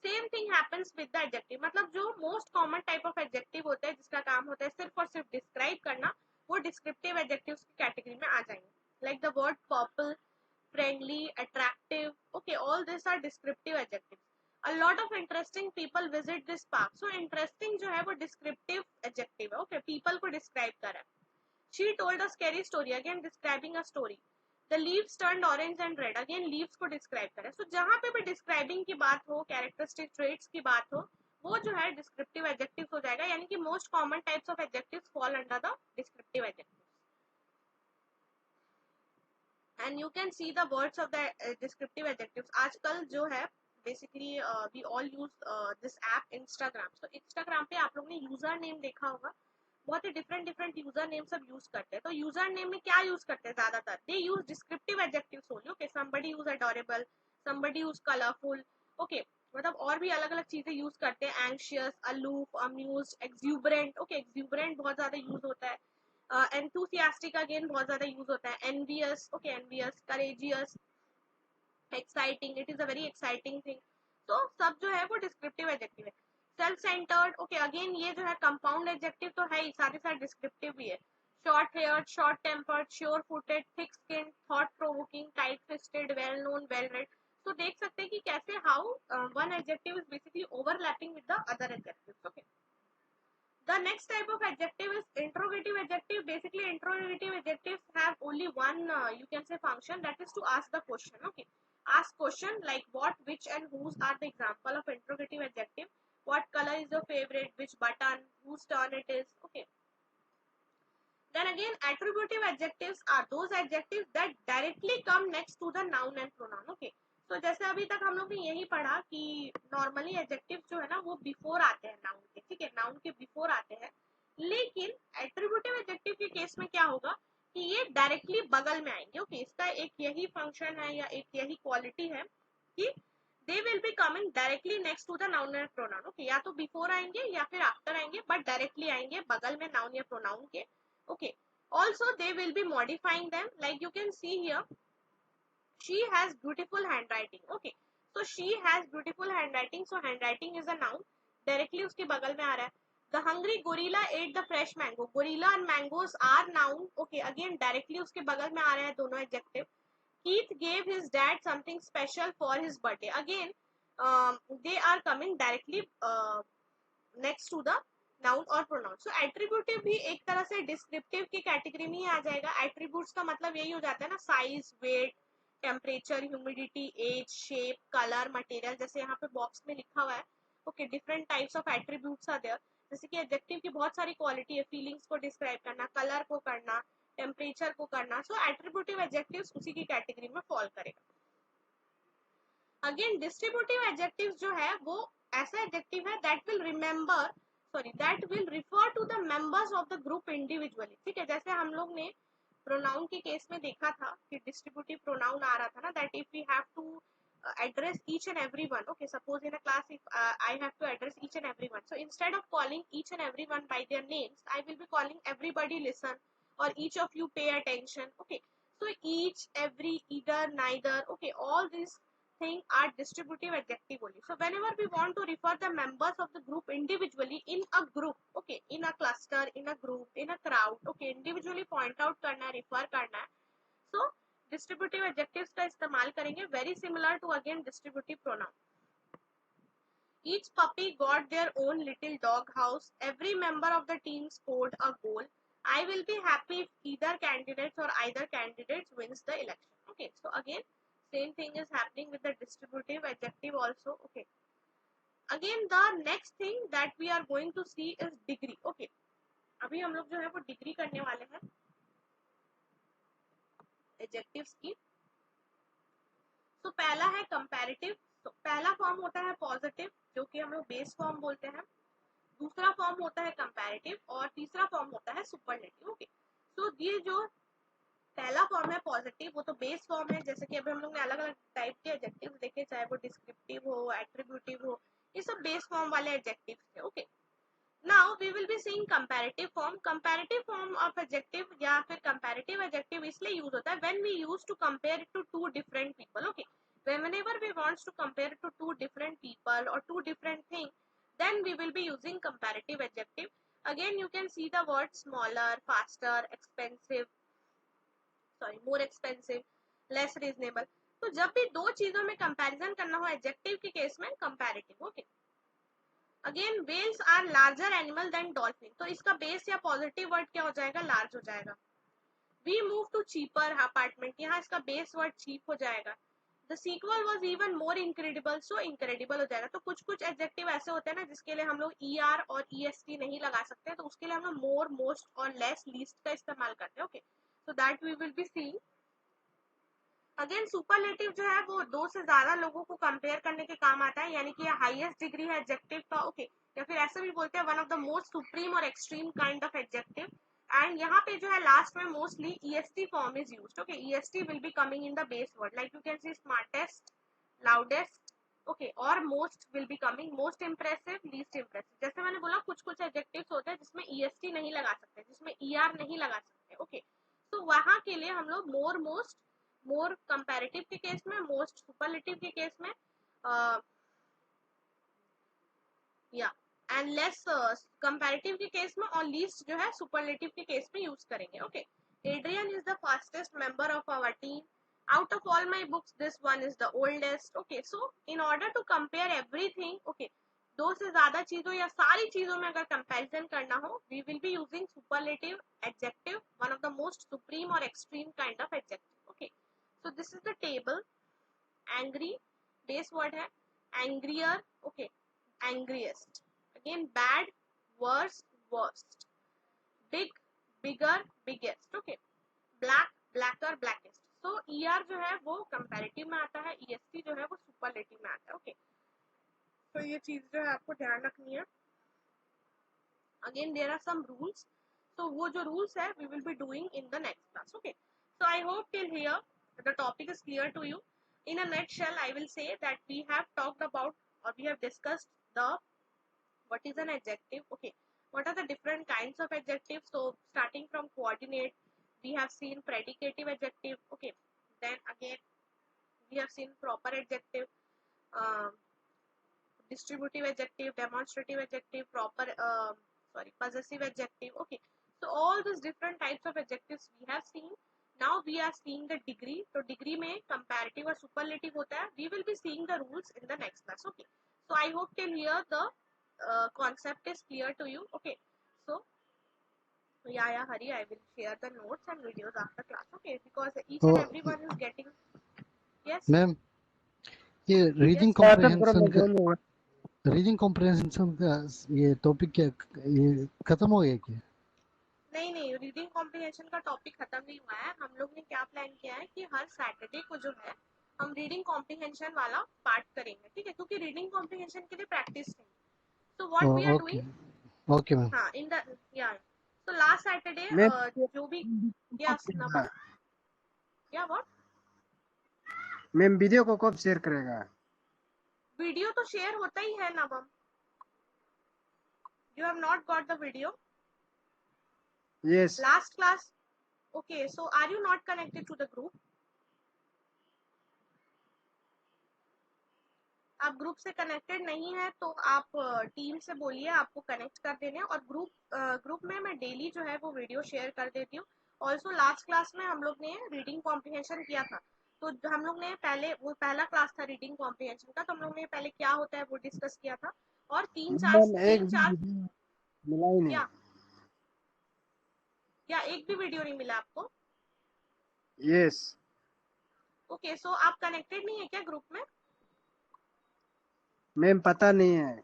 Same thing happens with the adjective, मतलब जो most common type of adjective होता है जिसका काम होता है सिर्फ और सिर्फ डिस्क्राइब करना, वो डिस्क्रिप्टिव एडजेक्टिव की कैटेगरी में आ जाएंगे। Like the word purple, friendly, attractive. Okay, all these are descriptive adjectives. A lot of interesting people visit this park. So interesting जो है वो descriptive adjective है. Okay, people को describe कर रहा है. She told a scary story. Again, describing a story. The leaves turned orange and red. Again, leaves को describe कर रहा है. So जहाँ पे भी describing की बात हो, characteristic traits की बात हो, वो जो है descriptive adjectives हो जाएगा. यानी कि most common types of adjectives fall under the descriptive adjectives. And you can see the words of the descriptive adjectives. आजकल जो है basically we all use this app Instagram. So Instagram पे आप लोग ने यूजर नेम देखा होगा, बहुत ही डिफरेंट यूजर नेम सब यूज करते हैं। तो यूजर नेम में क्या यूज करते हैं ज्यादातर? They use descriptive adjectives only. Okay, somebody use adorable, somebody use colourful. Okay, मतलब और भी अलग अलग चीजें यूज करते हैं, anxious, aloof, amused, exuberant. Okay, exuberant बहुत ज्यादा यूज होता है। एंथुसियास्टिक अगेन बहुत ज्यादा यूज होता है। Envious, okay, envious, courageous, exciting, it is a very exciting thing. तो सब जो है वो डिस्क्रिप्टिव एडजेक्टिव है। सेल्फ सेंटर्ड, ओके, अगेन ये जो है कंपाउंड एडजेक्टिव तो है ही, साथ ही साथ डिस्क्रिप्टिव भी है। Short heard, short tempered, sure footed, thick skin, thought provoking, tight fisted, well known, well read. तो देख सकते हैं कि कैसे how one adjective is basically overlapping with the other adjectives. Okay, the next type of adjective is interrogative adjective. Basically, interrogative adjectives have only one, you can say, function, that is to ask the question. Okay, ask question like what, which, and whose are the example of interrogative adjective. What color is your favorite? Which button? Whose turn it is? Okay. Then again, attributive adjectives are those adjectives that directly come next to the noun and pronoun. Okay. तो जैसे अभी तक हम लोग ने यही पढ़ा कि नॉर्मली एडजेक्टिव जो है ना वो बिफोर आते हैं नाउन के, ठीक है, नाउन के बिफोर आते हैं। लेकिन एट्रीब्यूटिव एडजेक्टिव के केस में क्या होगा कि ये डायरेक्टली बगल में आएंगे। ओके, इसका एक यही फंक्शन है या एक यही क्वालिटी है कि they will be coming directly next to the noun and pronoun. Okay, या तो बिफोर आएंगे या फिर आफ्टर आएंगे, बट डायरेक्टली आएंगे बगल में नाउन या प्रोनाउन के। Okay, also they will be modifying them, like you can see here, she has beautiful handwriting. Okay, so she has beautiful handwriting, so handwriting is a noun, directly उसके बगल में आ रहा है। The hungry gorilla ate the fresh mango. Gorilla and mangoes are noun. Okay, again directly उसके बगल में आ रहे हैं दोनों adjective. Keith gave his dad something special for his birthday. Again, they are coming directly next to the noun और प्रोनाउन। सो एट्रीब्यूटिव भी एक तरह से डिस्क्रिप्टिव की कैटेगरी में ही आ जाएगा। एट्रीब्यूट्स का मतलब यही हो जाता है ना, size, weight, temperature, humidity, age, shape, colour, material, जैसे यहाँ पे बॉक्स में लिखा हुआ है। Okay, different types of attributes are there. जैसे कि एडजेक्टिव की बहुत सारी क्वालिटी है, फीलिंग्स को डिस्क्राइब करना, कलर को करना, टेम्परेचर को करना। सो एट्रीब्यूटिव एडजेक्टिव्स उसी की कैटेगरी में फॉल करेगा। अगेन डिस्ट्रीब्यूटिव एडजेक्टिव्स जो है वो ऐसा एडजेक्टिव है that will remember, sorry, that will refer to the members of the group individually. ठीक है, जैसे हम लोग ने प्रोनाउन के केस में देखा था कि डिस्ट्रीब्यूटिव प्रोनाउन आ रहा था ना, that if we have to address each and everyone. Okay, suppose in a class if I have to address each and everyone, so instead of calling each and everyone by their names, I will be calling everybody listen, or each of you pay attention. Okay, so each, every, either, neither, okay, all these things are distributive adjective only. So whenever we want to refer the members of the group individually in a group, okay, in a cluster, in a group, in a crowd, okay, individually point out करना है, refer करना है, so डिस्ट्रीब्यूटिव एडजेक्टिव्स का इस्तेमाल करेंगे, very similar to again distributive pronoun. Each puppy got their own little dog house. Every member of the team scored a goal. I will be happy if either candidates or either candidates wins the election. Okay, so again same thing is happening with the distributive adjective also. Okay, again the next thing that we are going to see is degree. Okay, अभी हम लोग जो है वो डिग्री करने वाले हैं एडजेक्टिव्स की। तो पहला है कंपैरेटिव। तो पहला फॉर्म होता है पॉजिटिव, जो कि हम लोग बेस फॉर्म बोलते हैं। दूसरा फॉर्म होता है कंपैरेटिव और तीसरा फॉर्म होता है सुपरलेटिव। ओके, तो ये जो पहला फॉर्म है पॉजिटिव, वो तो बेस फॉर्म है। जैसे कि अभी हम लोग ने अलग अलग टाइप के एडजेक्टिव्स देखे, चाहे वो डिस्क्रिप्टिव सुपरलेटिव हो, एट्रीब्यूटिव हो, ये सब बेस फॉर्म वाले एडजेक्टिव थे. Okay, now we will be seeing comparative form. Comparative form of adjective या फिर कंपैरेटिव एडजेक्टिव इसलिए यूज होता है when we use to compare it to two different people. Okay, whenever we wants to compare it to two different people or two different things, then we will be using comparative adjective. Again you can see the word smaller, faster, expensive, sorry, more expensive, less reasonable. तो जब भी दो चीजों में कंपैरिजन करना हो एडजेक्टिव के केस में comparative. Okay, again whales are larger animal than dolphin. तो इसका बेस या पॉजिटिव वर्ड क्या हो जाएगा, लार्ज हो जाएगा. We move to cheaper apartment, यहाँ इसका बेस वर्ड चीप हो जाएगा. The sequel was even more incredible, so incredible हो जाएगा. तो कुछ कुछ एडजेक्टिव ऐसे होते हैं ना जिसके लिए हम लोग er और est नहीं लगा सकते, तो उसके लिए हम लोग more, most और less, least का इस्तेमाल करते हैं. Okay, so that we will be seeing. Again superlative जो है वो दो से ज्यादा लोगों को कंपेयर करने के काम आता है, यानी कि हाईएस्ट डिग्री है एडजेक्टिव का. ओके, या फिर ऐसे भी बोलते हैं one of the most supreme और extreme kind of adjective. And यहाँ पे जो है लास्ट में mostly est form is used. Okay, est will be coming in the base word, like you can see smartest, loudest. Okay, और most will be coming, most impressive, least impressive. जैसे मैंने बोला कुछ कुछ एडजेक्टिव्स होते हैं जिसमें est नहीं लगा सकते, जिसमें er नहीं लगा सकते. ओके, तो वहां के लिए हम लोग मोर, मोस्ट, मोर कंपैरेटिव के केस में, मोस्ट सुपरलेटिव के केस में, या एंड लेस कंपैरेटिव के केस में, और लीस्ट जो है सुपरलेटिव के केस में यूज करेंगे. Okay, Adrian is the fastest member of our team. Out of all my books this one is the oldest. Okay, so in order to compare everything, okay, दो से ज्यादा चीजों या सारी चीजों में अगर कंपैरिजन करना हो, we will be using superlative adjective, one of the most supreme और extreme kind of adjective. Okay, so this is the table. Angry base word है, angrier. Okay, angriest. Again bad, worst, worst. Big, bigger, biggest. Okay, black, blacker, blackest. So er जो है वो कंपैरेटिव में आता है, est जो है वो सुपरलेटिव में आता है. ओके, तो ये चीज जो है आपको ध्यान रखनी है. Again there are some rules, so वो जो rules है we will be doing in the next class. Okay, so I hope till here the topic is clear to you. In a nutshell, I will say that we have talked about, or we have discussed the what is an adjective. Okay, what are the different kinds of adjectives. So starting from coordinate, we have seen predicative adjective. Okay, then again we have seen proper adjective, distributive adjective, demonstrative adjective, proper possessive adjective. Okay, so all these different types of adjectives we have seen. Now we are seeing the degree. तो degree में comparative और superlative होता है. We will be seeing the rules in the next class. Okay, so I hope till here the concept is clear to you. Okay, so yeah, Hari, I will share the notes and videos after class. Okay, because each and everyone is getting. Yes ma'am, ये रीडिंग कॉम्प्रहेंशन का ये टॉपिक क्या ये खत्म हो गया क्या? नहीं, रीडिंग कॉम्प्रिहेंशन का टॉपिक खत्म नहीं हुआ है. हम लोग ने क्या प्लान किया है कि हर सैटरडे को जो है हम रीडिंग कॉम्प्रिहेंशन वाला पार्ट करेंगे. ठीक है, क्योंकि रीडिंग कॉम्प्रिहेंशन के लिए प्रैक्टिस नहीं. So what we are doing, okay ma'am. हाँ, इन द या सो लास्ट सैटरडे जो भी यस नवम, या व्हाट मैम वीडियो को कब शेयर करेगा? वीडियो तो शेयर होता ही है नवम. You have not got the video yes. Last class. Okay, so are you not connected to the group? आप ग्रुप से कनेक्टेड नहीं है तो आप टीम से बोलिए आपको कनेक्ट कर देने. और ग्रुप में मैं डेली जो है वो वीडियो शेयर कर देती हूँ. ऑल्सो लास्ट क्लास में हम लोग ने रीडिंग कॉम्प्रिहेंशन किया था, तो हम लोग ने पहले वो पहला क्लास था रीडिंग कॉम्प्रिहेंशन का, तो हम लोग ने पहले क्या होता है वो डिस्कस किया था. और तीन चार मिला ही नहीं. क्या एक भी वीडियो नहीं मिला आपको? यस. ओके, सो आप कनेक्टेड नहीं है क्या ग्रुप में? मैम पता नहीं है.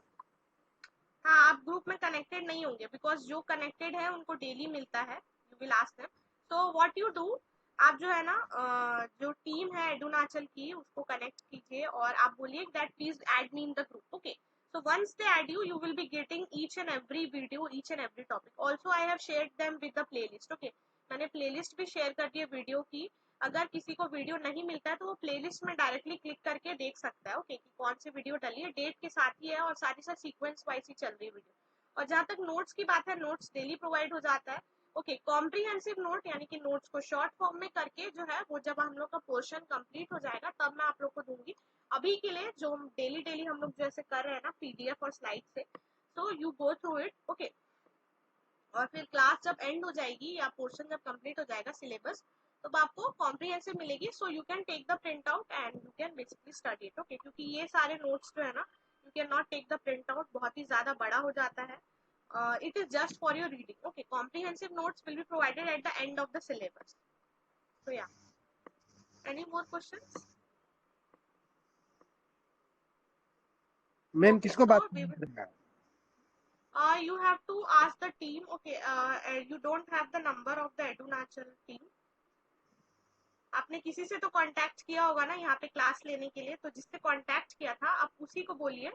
हाँ, आप ग्रुप में कनेक्टेड नहीं होंगे, बिकॉज जो कनेक्टेड है उनको डेली मिलता है. You will ask them. So what you do, आप जो है ना जो टीम है एडुनाचल की उसको कनेक्ट कीजिए और आप बोलिए that please add me in the group. Okay, so once they add you will be getting each and every video, each and every topic. Also I have shared them with the playlist. Okay, मैंने playlist भी शेयर कर दी है वीडियो की. अगर किसी को वीडियो नहीं मिलता है तो वो प्लेलिस्ट में डायरेक्टली क्लिक करके देख सकता है, ओके, कि कौन सी वीडियो डली है, डेट के साथ ही है और साथ ही साथ सीक्वेंस वाइज ही चल रही है वीडियो। और जहाँ तक नोट्स की बात है, नोट्स डेली प्रोवाइड हो जाता है, ओके। कॉम्प्रिहेंसिव नोट यानी कि नोट्स को शॉर्ट फॉर्म में करके जो है वो जब हम लोग का पोर्शन कंप्लीट हो जाएगा तब मैं आप लोग को दूंगी। अभी के लिए जो डेली डेली हम लोग जैसे कर रहे हैं ना पीडीएफ और स्लाइड से, so you go through it, okay. और फिर क्लास जब एंड हो जाएगी या पोर्शन जब कंप्लीट हो जाएगा सिलेबस, तब आपको कॉम्प्रिहेंसिव मिलेगी, so you can take the print out and you can basically study it, okay. क्योंकि ये सारे नोट्स जो है ना, you can not take the print out, बहुत ही ज्यादा बड़ा हो जाता है। It is just for your reading, okay. Comprehensive notes will be provided at the end of the syllabus. So yeah, any more questions? Ma'am Okay, किसको so बात we will, करेगा? you have to ask the team, okay. You don't have the number of the EduNatural team. आपने किसी से तो कांटेक्ट किया होगा ना यहाँ पे क्लास लेने के लिए, तो जिससे कांटेक्ट किया था आप उसी को बोलिए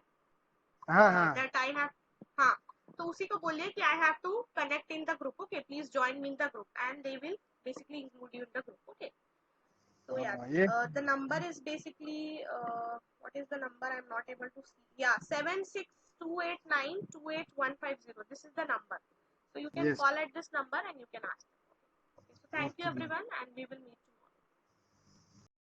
हाँ हाँ that I have, हाँ, तो उसी को बोलिए कि I have to connect in the group, okay, please join me in the group and they will basically include you in the group, okay. So yeah, ये the number is basically what is the number? I'm not able to see. Yeah, 7628928150. This is the number. So you can yes call at this number and you can ask. Okay. So thank you everyone, and we will meet tomorrow.